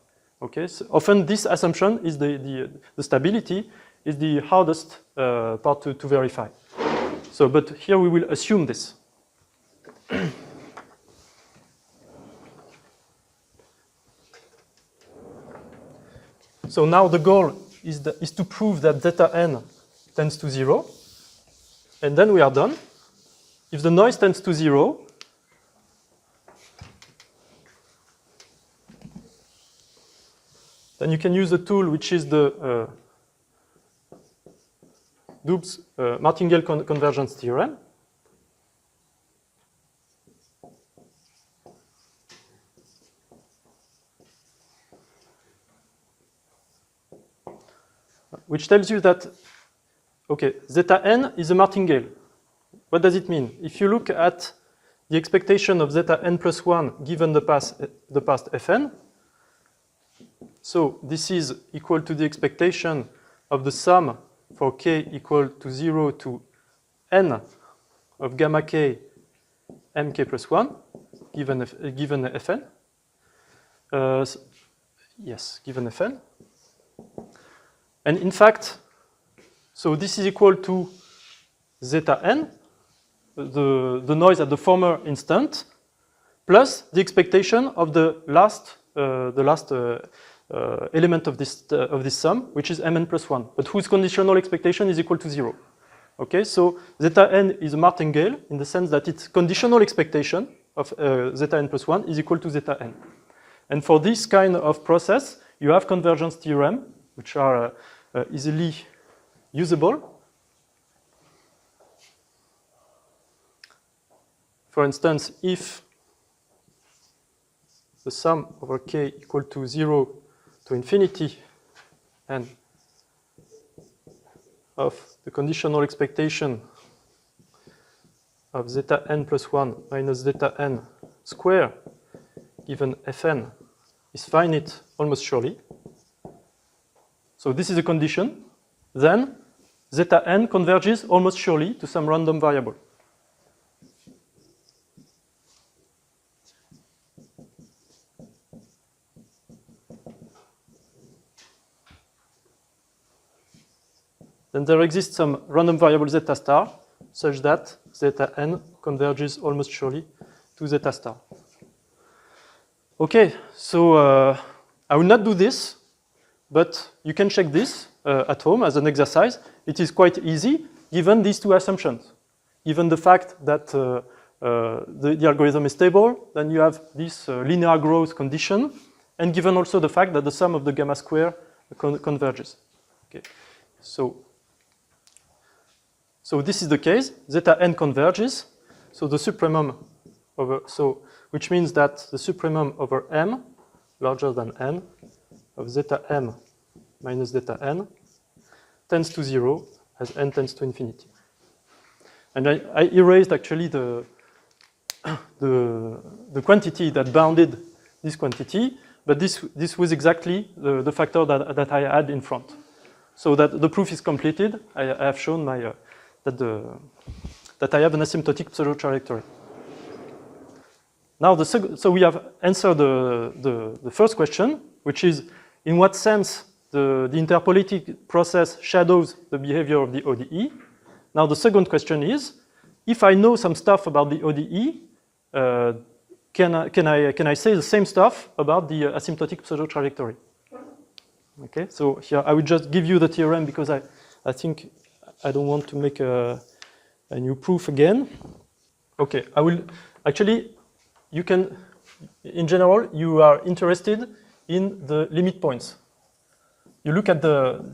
Okay, so often this assumption is the stability is the hardest part to verify. So, but here we will assume this. So now the goal is to prove that zeta n tends to 0, and then we are done. If the noise tends to 0, then you can use a tool which is the Doob's martingale convergence theorem. Which tells you that, okay, zeta n is a martingale. What does it mean? If you look at the expectation of zeta n plus 1 given the past fn, so this is equal to the expectation of the sum for k equal to 0 to n of gamma k mk plus 1 given fn. Yes, given fn. And in fact, so this is equal to zeta n, the noise at the former instant, plus the expectation of the last element of this sum, which is mn plus 1, but whose conditional expectation is equal to 0. Okay, so zeta n is a martingale in the sense that its conditional expectation of zeta n plus 1 is equal to zeta n. And for this kind of process, you have convergence theorem, which are easily usable. For instance, if the sum over k equal to 0 to infinity and of the conditional expectation of zeta n plus 1 minus zeta n square given fn is finite almost surely. So this is a condition. Then zeta n converges almost surely to some random variable. Then there exists some random variable zeta star such that zeta n converges almost surely to zeta star. Okay, so I will not do this, but you can check this at home as an exercise. It is quite easy given these two assumptions. Given the fact that the algorithm is stable, then you have this linear growth condition, and given also the fact that the sum of the gamma square converges. Okay, so this is the case. Zeta n converges. So the supremum over, which means that the supremum over m larger than n of zeta m minus zeta n tends to 0 as n tends to infinity. And I erased actually the quantity that bounded this quantity, but this was exactly the factor that I had in front. So that the proof is completed. I have shown that I have an asymptotic pseudo trajectory. Now, so we have answered the first question, which is in what sense the interpolated process shadows the behavior of the ODE. Now, the second question is, if I know some stuff about the ODE, can I say the same stuff about the asymptotic pseudo trajectory? Okay, so here I will just give you the theorem because I think I don't want to make a new proof again. Okay, I will actually, you can, in general, you are interested in the limit points. You look at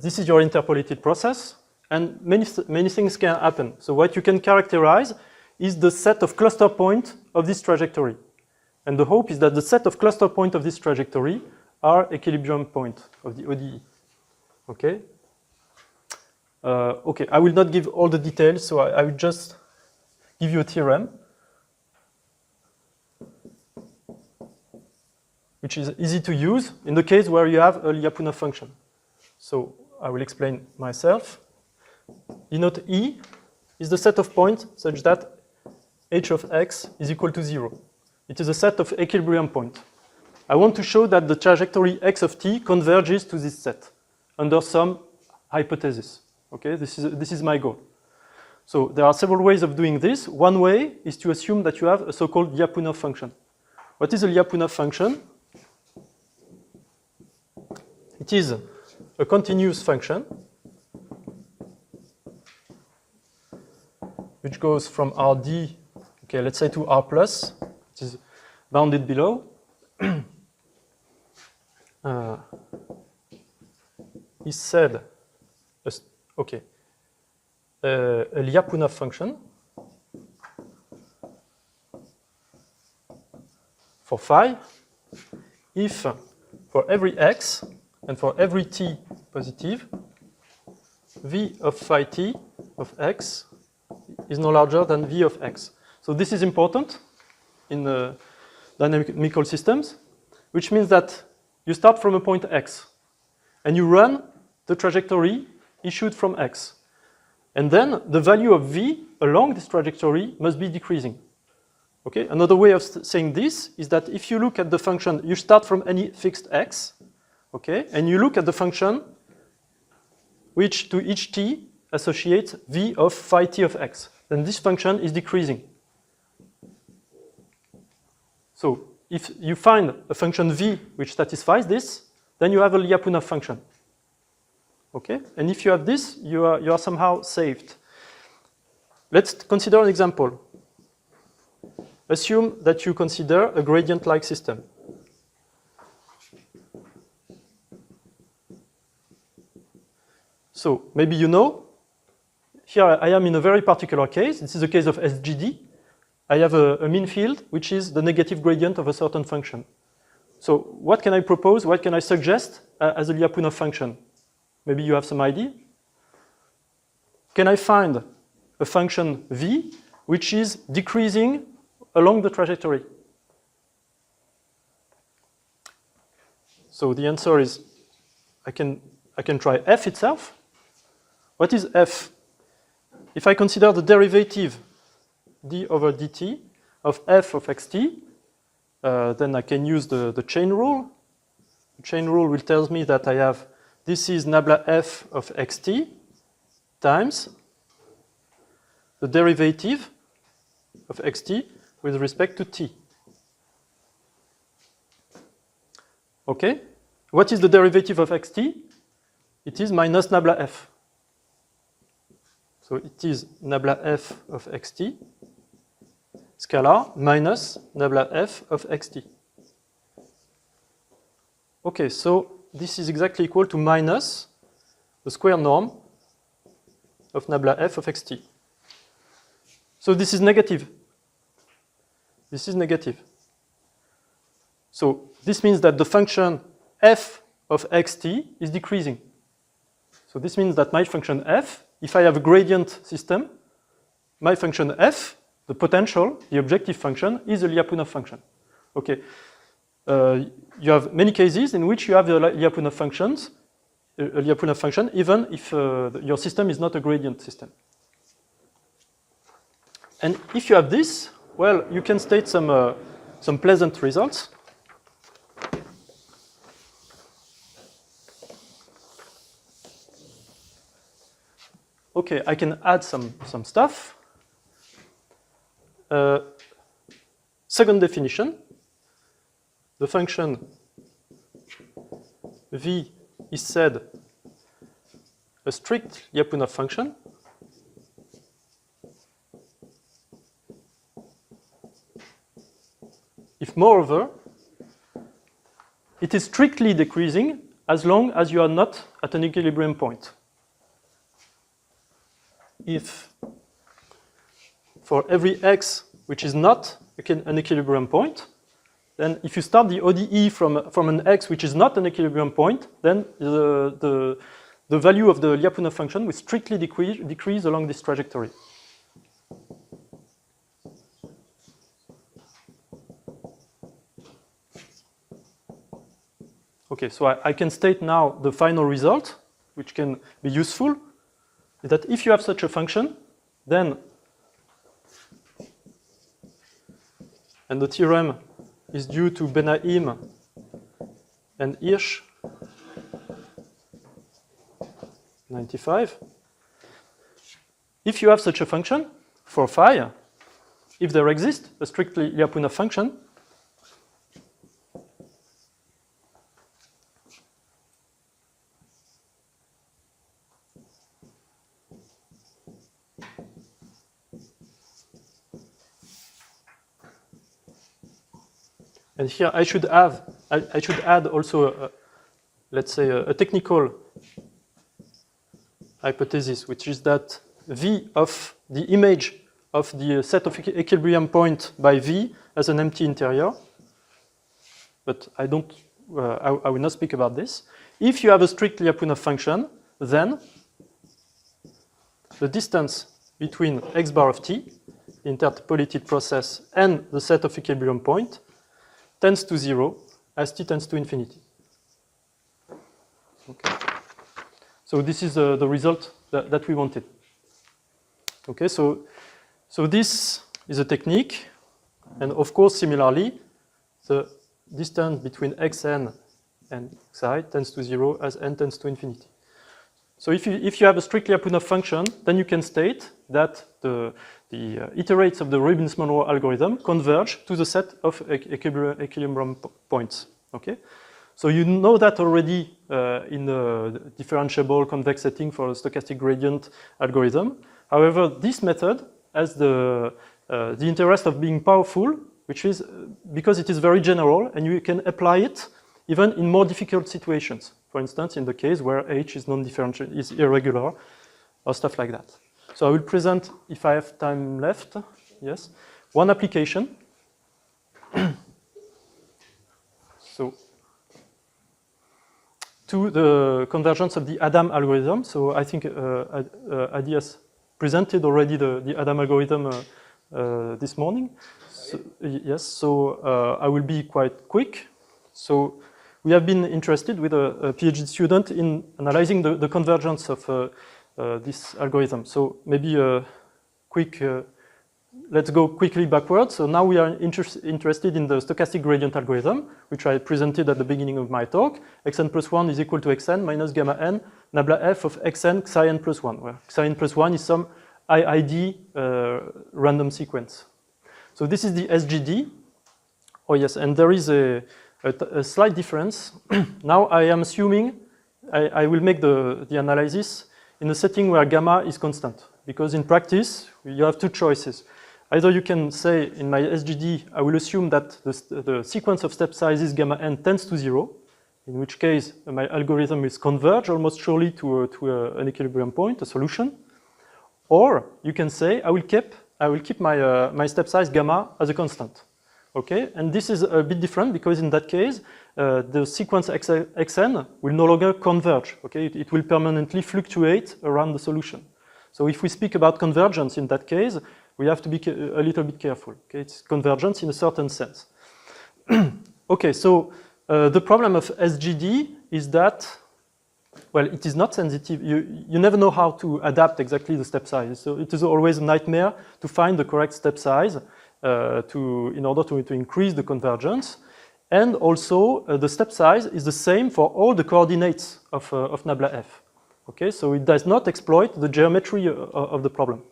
this is your interpolated process, and many things can happen. So what you can characterize is the set of cluster points of this trajectory. And the hope is that the set of cluster points of this trajectory are equilibrium point of the ODE. Okay? Okay, I will not give all the details, so I will just give you a theorem, which is easy to use in the case where you have a Lyapunov function. So I will explain myself. Denote E is the set of points such that h of x is equal to 0. It is a set of equilibrium points. I want to show that the trajectory x of t converges to this set under some hypothesis. Okay, this is my goal. So there are several ways of doing this. One way is to assume that you have a so-called Lyapunov function. What is a Lyapunov function? It is a continuous function which goes from Rd, okay, let's say to R plus, it is bounded below. Is said, okay, a Lyapunov function for phi if for every x and for every t positive, v of phi t of x is no larger than v of x. So this is important in dynamical systems, which means that you start from a point x and you run the trajectory issued from x. And then the value of v along this trajectory must be decreasing. Okay? Another way of saying this is that if you look at the function, you start from any fixed x, okay, and you look at the function which to each t associates v of phi t of x, then this function is decreasing. So if you find a function v which satisfies this, then you have a Lyapunov function. Okay? And if you have this, you are somehow saved. Let's consider an example. Assume that you consider a gradient-like system. So maybe you know, here I am in a very particular case. This is a case of SGD. I have a mean field, which is the negative gradient of a certain function. So what can I propose? What can I suggest as a Lyapunov function? Maybe you have some idea. Can I find a function v which is decreasing along the trajectory? So the answer is I can try f itself. What is f? If I consider the derivative d over dt of f of xt, then I can use the chain rule. The chain rule will tell me that I have this is nabla f of xt times the derivative of xt with respect to t. Okay? What is the derivative of xt? It is minus nabla f. So it is nabla f of xt scalar minus nabla f of xt. Okay, so this is exactly equal to minus the square norm of nabla f of xt. So this is negative. This is negative. So this means that the function f of xt is decreasing. So this means that my function f, if I have a gradient system, my function f, the potential, the objective function, is a Lyapunov function. Okay. You have many cases in which you have the Lyapunov functions, a Lyapunov function, even if your system is not a gradient system. And if you have this, well, you can state some pleasant results. Okay, I can add some stuff. Second definition, the function v is said a strict Lyapunov function if, moreover, it is strictly decreasing as long as you are not at an equilibrium point. If for every x which is not an equilibrium point, then if you start the ODE from an x which is not an equilibrium point, then the value of the Lyapunov function will strictly decrease along this trajectory. Okay, so I can state now the final result, which can be useful, is that if you have such a function, then and the theorem is due to Benaim and Hirsch, 95. If you have such a function for phi, if there exists a strictly Lyapunov function, and here I should add also, let's say, a technical hypothesis, which is that V of the image of the set of equilibrium point by V as an empty interior. But I don't, I will not speak about this. If you have a strict Lyapunov function, then the distance between x bar of t, the interpolated process, and the set of equilibrium point tends to 0 as t tends to infinity. Okay. So this is the result that we wanted. Okay, so this is a technique, and of course, similarly, the distance between xn and xi tends to 0 as n tends to infinity. So if you have a strict Lyapunov function, then you can state that the iterates of the Robbins-Monroe algorithm converge to the set of equilibrium points. Okay, so you know that already in the differentiable convex setting for a stochastic gradient algorithm. However, this method has the interest of being powerful, which is because it is very general and you can apply it even in more difficult situations. For instance, in the case where H is non-differential, is irregular, or stuff like that. So I will present, if I have time left, yes, one application. So, to the convergence of the Adam algorithm. So I think Adi has presented already the Adam algorithm this morning. So, yes, so I will be quite quick. So we have been interested with a PhD student in analyzing the convergence of this algorithm. So maybe a quick, let's go quickly backwards. So now we are interested in the stochastic gradient algorithm, which I presented at the beginning of my talk. Xn plus 1 is equal to xn minus gamma n, nabla f of xn xi n plus 1, where xi n plus 1 is some IID random sequence. So this is the SGD. Oh yes, and there is a slight difference. Now I am assuming I will make the analysis in a setting where gamma is constant, because in practice you have two choices. Either you can say in my SGD I will assume that the sequence of step sizes gamma n tends to 0, in which case my algorithm is converge almost surely to an equilibrium point, a solution. Or you can say I will keep my step size gamma as a constant. Okay, and this is a bit different because in that case, the sequence xn will no longer converge. Okay, it will permanently fluctuate around the solution. So if we speak about convergence in that case, we have to be a little bit careful. Okay, it's convergence in a certain sense. Okay, so the problem of SGD is that, well, it is not sensitive. You never know how to adapt exactly the step size. So it is always a nightmare to find the correct step size. In order to increase the convergence. And also the step size is the same for all the coordinates of nabla f. Okay, so it does not exploit the geometry of the problem.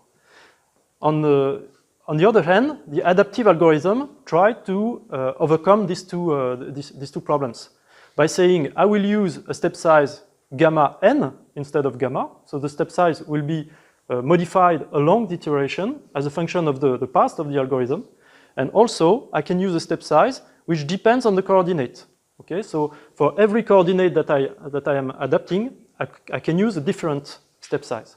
On the other hand, the adaptive algorithm tried to overcome these two problems by saying I will use a step size gamma n instead of gamma. So the step size will be modified along the iteration as a function of the past of the algorithm. And also, I can use a step size which depends on the coordinate. Okay, so for every coordinate that I am adapting, I can use a different step size.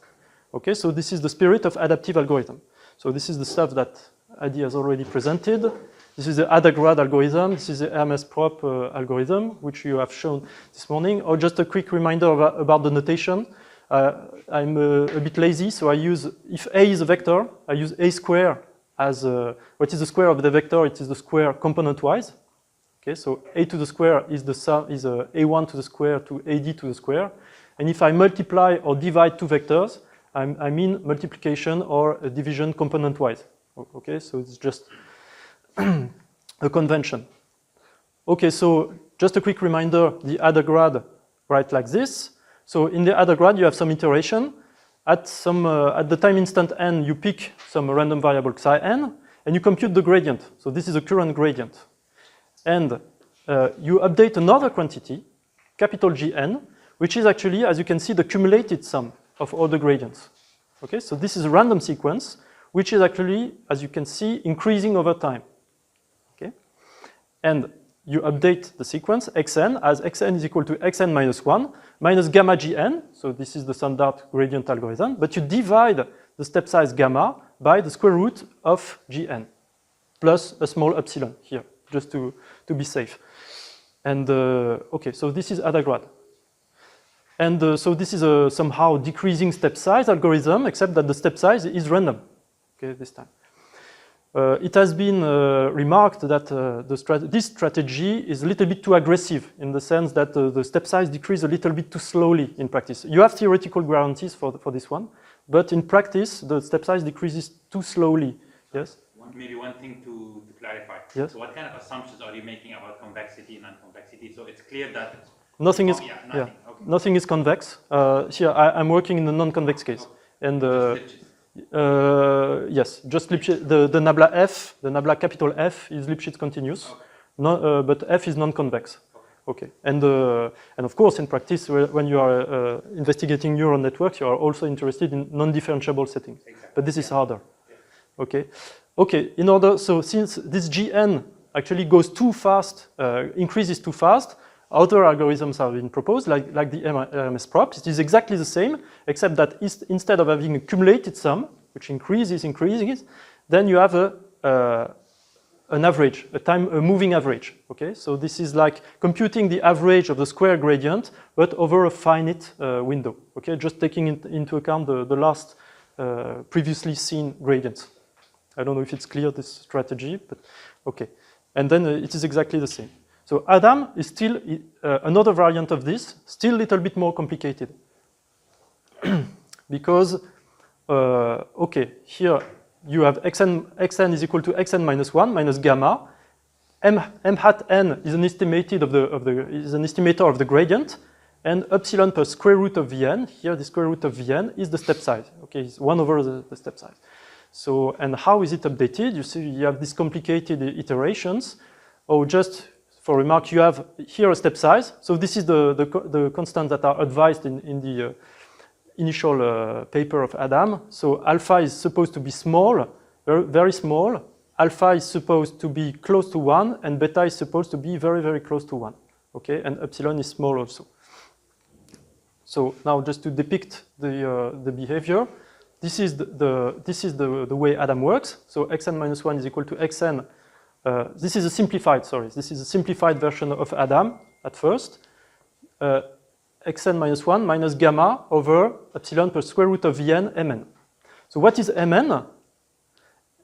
Okay, so this is the spirit of adaptive algorithm. So this is the stuff that Adi has already presented. This is the Adagrad algorithm. This is the Hermes-Prop algorithm, which you have shown this morning. Or just a quick reminder about the notation. I'm a bit lazy, so I use, if A is a vector, I use A square as what is the square of the vector? It is the square component-wise. Okay, so A to the square is the sum is A1 to the square to AD to the square. And if I multiply or divide two vectors, I mean multiplication or division component-wise. Okay, so it's just a convention. Okay, so just a quick reminder, the AdaGrad write like this. So in the AdaGrad, you have some iteration. At the time instant n, you pick some random variable psi n, and you compute the gradient. So this is a current gradient. And you update another quantity, capital Gn, which is actually, as you can see, the cumulated sum of all the gradients. Okay, so this is a random sequence, which is actually, as you can see, increasing over time. Okay, and you update the sequence xn as xn is equal to xn minus 1 minus gamma gn. So this is the standard gradient algorithm, but you divide the step size gamma by the square root of gn plus a small epsilon here, just to be safe. And okay, so this is AdaGrad. And so this is a somehow decreasing step size algorithm, except that the step size is random, okay, this time. It has been remarked that this strategy is a little bit too aggressive in the sense that the step size decreases a little bit too slowly in practice. You have theoretical guarantees for this one, but in practice, the step size decreases too slowly. Yes? Maybe one thing to clarify. Yes? So what kind of assumptions are you making about convexity and non-convexity? So it's clear that... Nothing is, nothing. Okay. Nothing is convex. Here, I'm working in the non-convex case. And yes, just Lipschitz, the nabla F, the nabla capital F is Lipschitz continuous, okay. No, but F is non-convex. Okay, and of course in practice when you are investigating neural networks, you are also interested in non-differentiable settings, exactly. But this is harder. Yeah. Okay, okay. In order, so since this Gn actually goes too fast, increases too fast, other algorithms have been proposed, like the RMS prop. It is exactly the same, except that instead of having a cumulated sum, which increases, then you have an average, a moving average. Okay, so this is like computing the average of the square gradient, but over a finite window. Okay, just taking into account the last previously seen gradients. I don't know if it's clear, this strategy, but okay. And then it is exactly the same. So Adam is still another variant of this, still a little bit more complicated. Because, okay, here you have xn is equal to xn minus 1 minus gamma. M hat n is an estimator of the gradient, and epsilon per square root of Vn, here the square root of Vn is the step size. Okay, it's 1 over the step size. So, and how is it updated? You see, you have these complicated iterations. Oh, just for remark, you have here a step size. So this is the constants that are advised in the initial paper of Adam. So alpha is supposed to be small, very, very small. Alpha is supposed to be close to 1, and beta is supposed to be very, very close to 1. Okay, and epsilon is small also. So now just to depict the behavior, this is the way Adam works. So xn minus 1 is equal to xn. This is a simplified, this is a simplified version of Adam at first. Xn minus 1 minus gamma over epsilon per square root of Vn mn. So what is mn?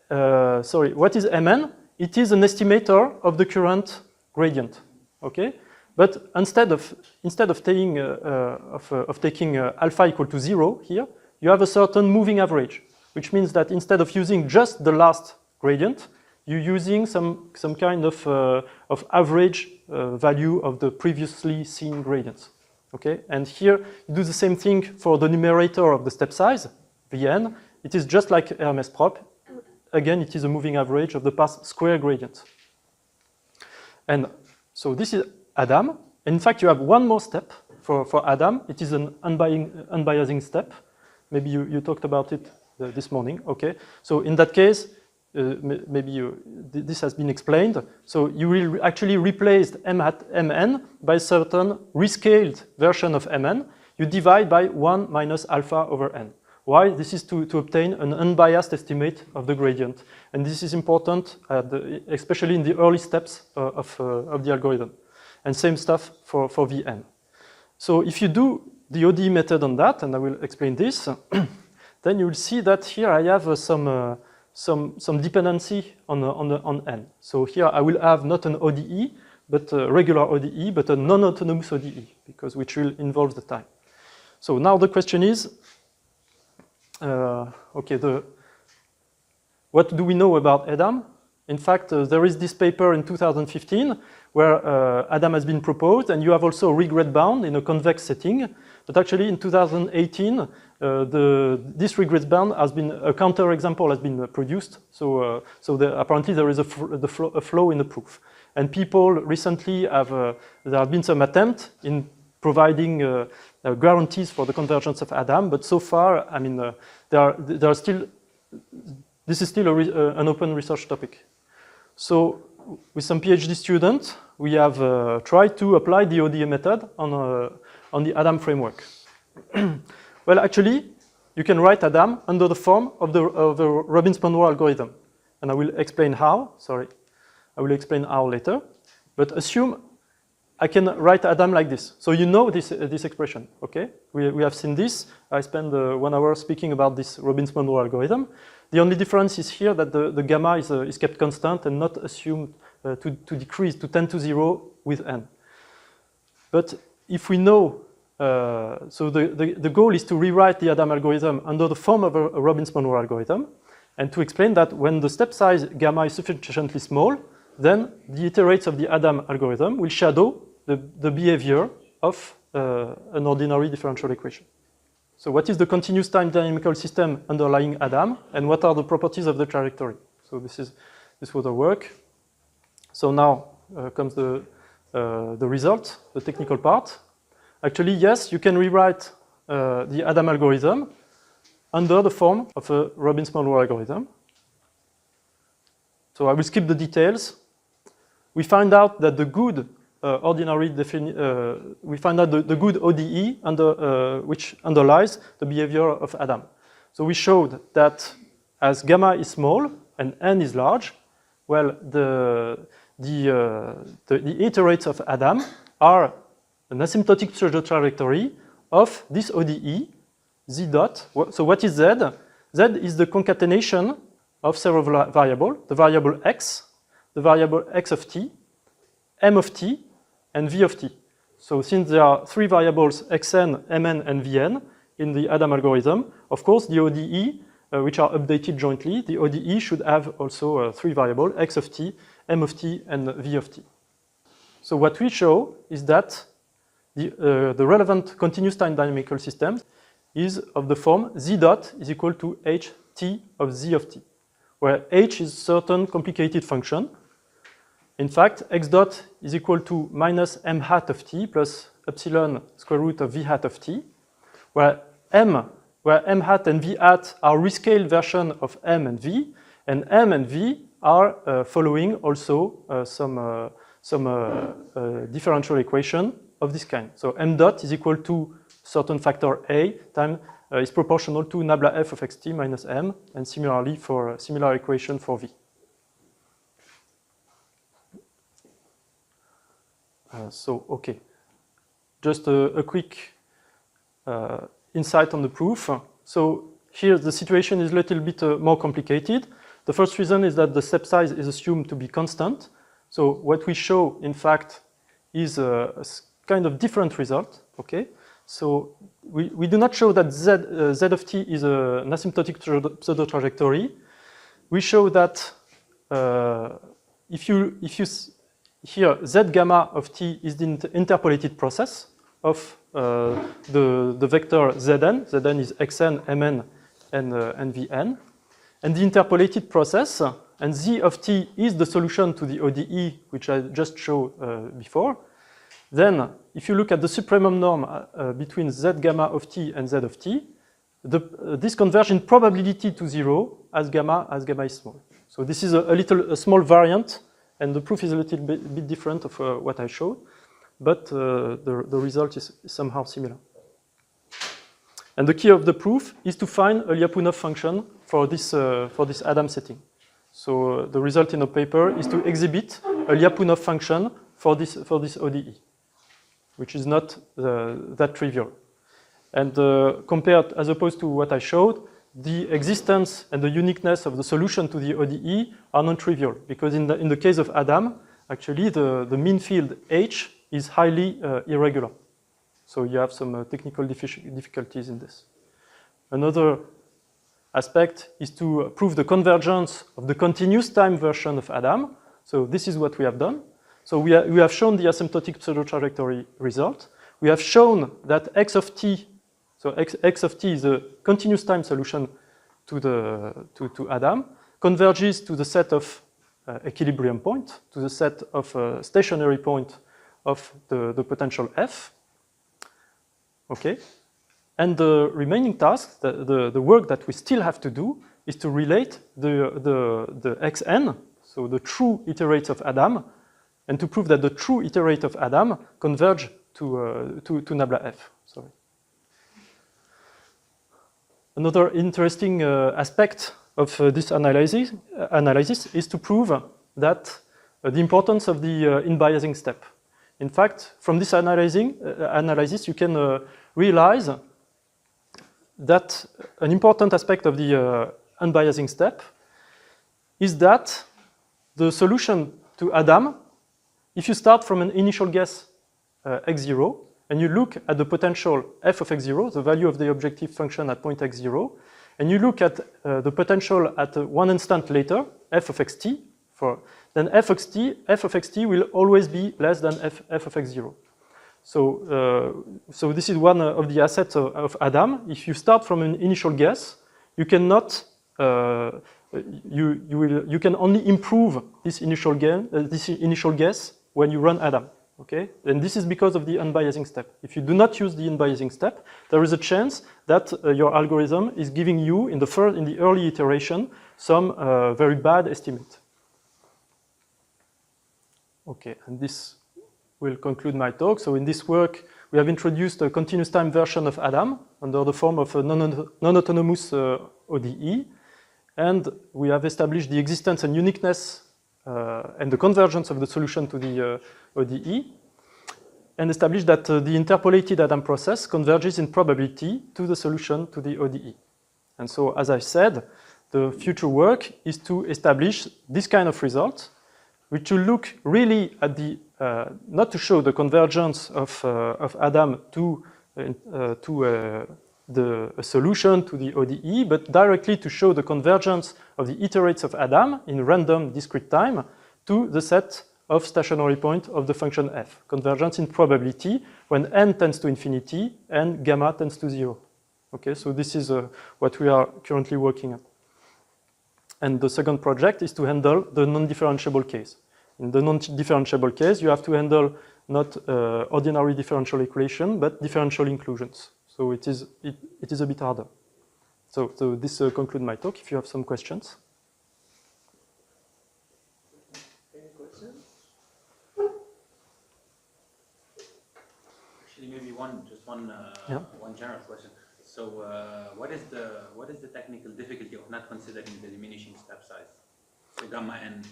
What is mn? It is an estimator of the current gradient. Okay, but instead of taking alpha equal to 0 here, you have a certain moving average, which means that instead of using just the last gradient, you're using some kind of average value of the previously seen gradients. Okay, and here you do the same thing for the numerator of the step size, Vn. It is just like Hermes prop. Again, it is a moving average of the past square gradients. And so this is Adam. In fact, you have one more step for Adam. It is an unbiasing step. Maybe you talked about it this morning. Okay, so in that case, this has been explained. So you will actually replace m hat mn by a certain rescaled version of mn. You divide by 1 minus alpha over n. Why? This is to obtain an unbiased estimate of the gradient. And this is important, especially in the early steps of the algorithm. And same stuff for Vn. So if you do the ODE method on that, and I will explain this, then you will see that here I have some dependency on n. So here I will have not an ODE, but a regular ODE, but a non-autonomous ODE, which will involve the time. So now the question is, okay, what do we know about Adam? In fact, there is this paper in 2015 where Adam has been proposed, and you have also regret bound in a convex setting. But actually, in 2018, this regret bound has been a counterexample has been produced. So, apparently there is a flow in the proof. And people recently there have been some attempts in providing guarantees for the convergence of Adam, but so far, I mean, there are still. This is still an open research topic. So, with some PhD students, we have tried to apply the ODE method on the Adam framework. Well, actually, you can write Adam under the form of the Robbins-Monroe algorithm. And I will explain how, sorry. I will explain how later. But assume I can write Adam like this. So you know this expression, okay? We have seen this. I spent 1 hour speaking about this Robbins-Monroe algorithm. The only difference is here that the gamma is kept constant and not assumed to decrease, to tend to 0 with n. But if we know, so the goal is to rewrite the Adam algorithm under the form of a Robbins-Monroe algorithm, and to explain that when the step size gamma is sufficiently small, then the iterates of the Adam algorithm will shadow the behavior of an ordinary differential equation. So what is the continuous time dynamical system underlying Adam, and what are the properties of the trajectory? So this was our work. So now comes the result, the technical part. Actually, yes, you can rewrite the Adam algorithm under the form of a Robbins-Monroe algorithm. So I will skip the details. We find out that the good we find out the good ODE which underlies the behavior of Adam. So we showed that as gamma is small and n is large, well, the iterates of Adam are an asymptotic trajectory of this ODE, z dot. So what is z? Z is the concatenation of several variables, the variable x, the variable x of t, m of t, and v of t. So since there are 3 variables xn, mn, and vn in the Adam algorithm, of course the ODE, which are updated jointly, the ODE should have also 3 variables, x of t, m of t, and v of t. So what we show is that the relevant continuous time dynamical system is of the form z dot is equal to ht of z of t, where h is a certain complicated function. In fact, x dot is equal to minus m hat of t plus epsilon square root of v hat of t, where m hat and v hat are rescaled version of m and v are following also some differential equation of this kind. So m dot is equal to certain factor a times is proportional to nabla f of xt minus m, and similarly for a similar equation for v. Okay, just a quick insight on the proof. So here the situation is a little bit more complicated. The first reason is that the step size is assumed to be constant. So what we show, in fact, is a kind of different result. Okay, so we do not show that z of t is an asymptotic pseudo trajectory. We show that if you here z gamma of t is the interpolated process of the vector zn. Zn is xn, mn, and vn, and the interpolated process, and z of t is the solution to the ODE, which I just showed before. Then, if you look at the supremum norm between z gamma of t and z of t, this converges in probability to 0 as gamma is small. So this is a small variant, and the proof is a little bit different of what I showed, but the result is somehow similar. And the key of the proof is to find a Lyapunov function for this Adam setting. So the result in the paper is to exhibit a Lyapunov function for this ODE, which is not that trivial. And compared, as opposed to what I showed, the existence and the uniqueness of the solution to the ODE are non-trivial, because in the case of Adam, actually the mean field H is highly irregular. So you have some technical difficulties in this. aspect is to prove the convergence of the continuous time version of Adam. So this is what we have done. So we have shown the asymptotic pseudo-trajectory result. We have shown that x of t, so x of t is a continuous time solution to Adam, converges to the set of equilibrium point, to the set of stationary point of the potential f. Okay. And the remaining task, the work that we still have to do, is to relate the xn, so the true iterates of Adam, and to prove that the true iterate of Adam converge to nabla f. Sorry. Another interesting aspect of this analysis is to prove that the importance of the in-biasing step. In fact, from this analysis, you can realize that an important aspect of the unbiasing step is that the solution to Adam, if you start from an initial guess x0, and you look at the potential f of x0, the value of the objective function at point x0, and you look at the potential at one instant later, f of xt, then f of xt will always be less than f of x0. So this is one of the assets of Adam. If you start from an initial guess, you cannot you can only improve this initial guess when you run Adam. Okay, and this is because of the unbiasing step. If you do not use the unbiasing step, there is a chance that your algorithm is giving you in the early iteration some very bad estimate. Okay, and this will conclude my talk. So in this work, we have introduced a continuous time version of Adam under the form of a non-autonomous ODE, and we have established the existence and uniqueness and the convergence of the solution to the ODE, and established that the interpolated Adam process converges in probability to the solution to the ODE. And so, as I said, the future work is to establish this kind of result, which will look really at the, not to show the convergence of Adam to the solution to the ODE, but directly to show the convergence of the iterates of Adam in random discrete time to the set of stationary point of the function f. Convergence in probability when n tends to infinity and gamma tends to 0. Okay, so this is what we are currently working on. And the second project is to handle the non-differentiable case. In the non-differentiable case, you have to handle not ordinary differential equation, but differential inclusions. So it is a bit harder. So this concludes my talk. If you have some questions. Any questions? Actually, maybe one general question. So, what is the technical difficulty of not considering the diminishing step size? So gamma n.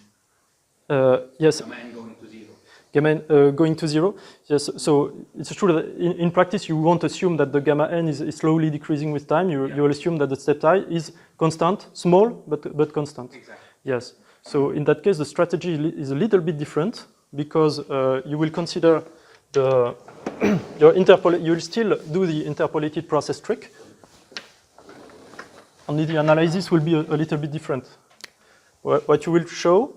Yes. Gamma n going to 0. Gamma n going to 0. Yes. So it's true that in practice you won't assume that the gamma n is slowly decreasing with time. You will assume that the step size is constant, small but constant. Exactly. Yes. So in that case, the strategy is a little bit different because you will consider the you will still do the interpolated process trick. Only the analysis will be a little bit different. What you will show.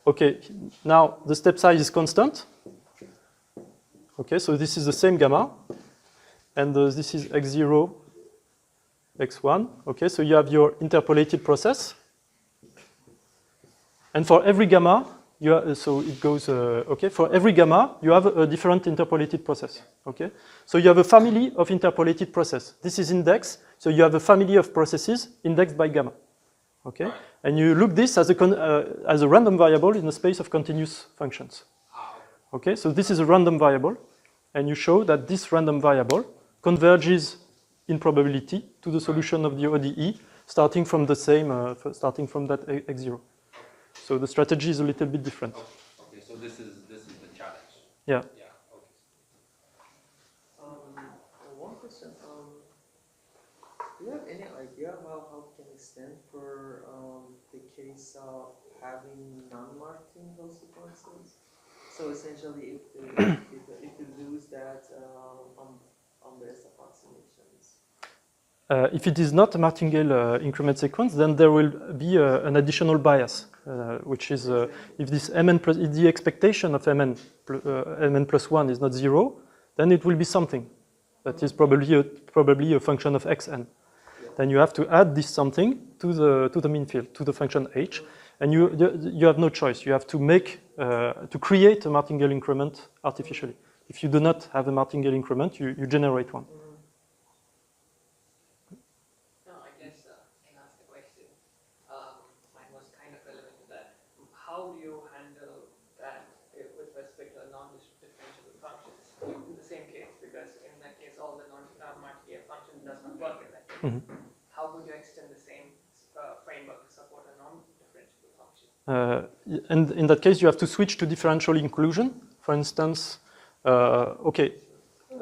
Okay, now the step size is constant. Okay, so this is the same gamma. And this is x0, x1. Okay, so you have your interpolated process. And for every gamma, so it goes, okay, for every gamma, you have a different interpolated process. Okay, so you have a family of interpolated process. This is index, so you have a family of processes indexed by gamma. Okay, and you look this as a random variable in the space of continuous functions. Okay, so this is a random variable, and you show that this random variable converges in probability to the solution of the ODE, starting from the same, starting from that x0. So the strategy is a little bit different. Okay, so this is the challenge. Yeah. Yeah. Okay. One question. Do you have any idea how we can extend for the case of having non-Martingale sequences? So essentially, if you lose that on best approximations. If it is not a martingale increment sequence, then there will be an additional bias, which is if this mn plus if the expectation of mn plus 1 is not 0, then it will be something that is probably a function of xn. Then you have to add this something to the mean field, to the function h, and you have no choice. You have to to create a martingale increment artificially. If you do not have a martingale increment, you generate one. No, I guess I can ask the question. Mine was kind of relevant to that. How do you handle that with respect to non-differentiable functions in the same case? Because in that case, all the non-martingale function does not work in that case. How would you extend the same framework to support a non-differentiable function? And in that case, you have to switch to differential inclusion. For instance, okay,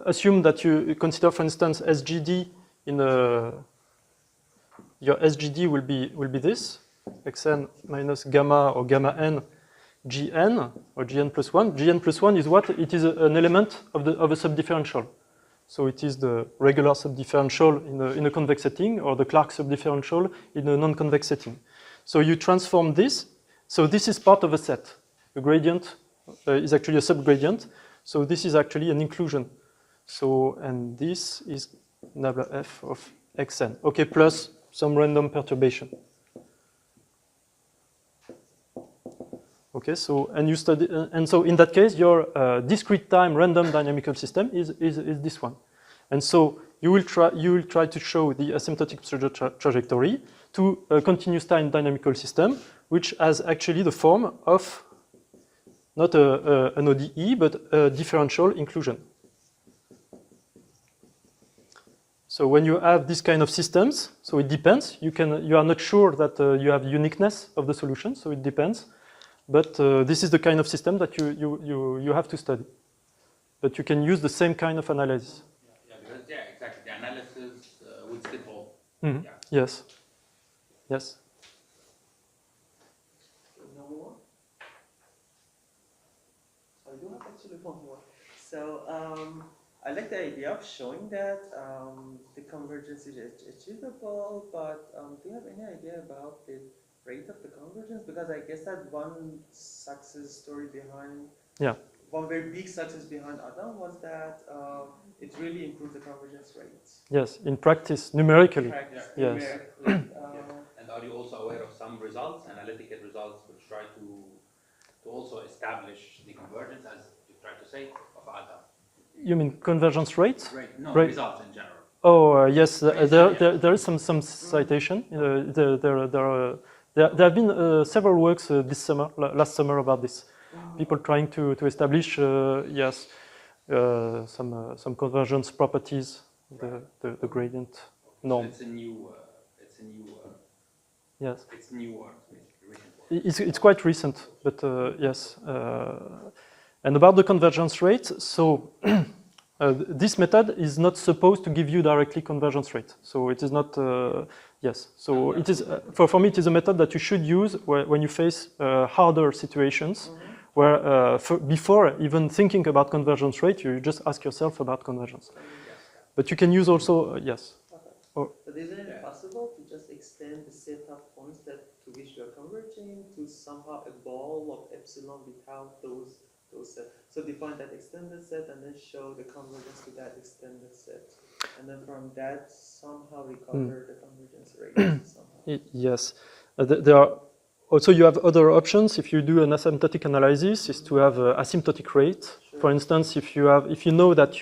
assume that you consider, for instance, SGD in your SGD will be this xn minus gamma or gamma n gn or gn plus 1. Gn plus 1 is what? It is an element of a subdifferential. So it is the regular subdifferential in a convex setting or the Clark subdifferential in a non-convex setting. So you transform this. So this is part of a set. The gradient is actually a subgradient. So this is actually an inclusion. So, and this is nabla f of xn. Okay, plus some random perturbation. Okay, so, and you study, and so in that case, your discrete time random dynamical system is this one. And so you will try to show the asymptotic trajectory to a continuous time dynamical system, which has actually the form of not an ODE, but a differential inclusion. So when you have this kind of systems, so it depends. You are not sure that you have uniqueness of the solution, so it depends. But this is the kind of system that you have to study. But you can use the same kind of analysis. Yeah, because exactly. The analysis would still hold. Mm-hmm. Yeah. Yes. Yes. No more? I do have actually one more. So I like the idea of showing that the convergence is achievable, but do you have any idea about the rate of the convergence? Because I guess that one success story behind, one very big success behind Adam was that it really improved the convergence rates. Yes, in practice, numerically. Yes. And are you also aware of some results, analytical results, which try to also establish the convergence, as you try to say, of Adam? You mean convergence rates? Right. No, right. Results in general. Oh, yes, there is some citation. There have been several works this summer, last summer, about this. People trying to establish, some convergence properties, the gradient norm. So it's a new yes. It's new work, basically. It's quite recent, but yes. And about the convergence rate, so this method is not supposed to give you directly convergence rate. So it is not, yes. So it is, for me, it is a method that you should use when you face harder situations, where before even thinking about convergence rate, you just ask yourself about convergence. But you can use also, yes. But isn't it possible to just extend the set of points to which you are converging to somehow a ball of epsilon without those sets? So define that extended set and then show the convergence to that extended set. And then from that, somehow recover the convergence rate somehow. Yes. There are also, you have other options. If you do an asymptotic analysis, is to have asymptotic rate. Sure. For instance, if you know that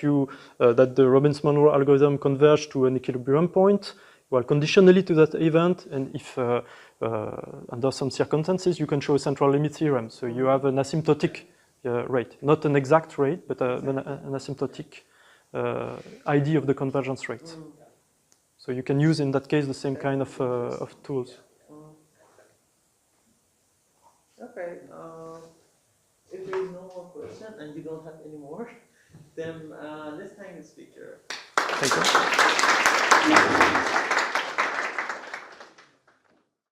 that the Robbins-Monroe algorithm converge to an equilibrium point, well, conditionally to that event, and if under some circumstances, you can show a central limit theorem. So you have an asymptotic rate, not an exact rate, but an asymptotic ID of the convergence rate. So you can use in that case the same kind of tools. Okay. If there is no more question and you don't have any more, then let's thank the speaker. Thank you.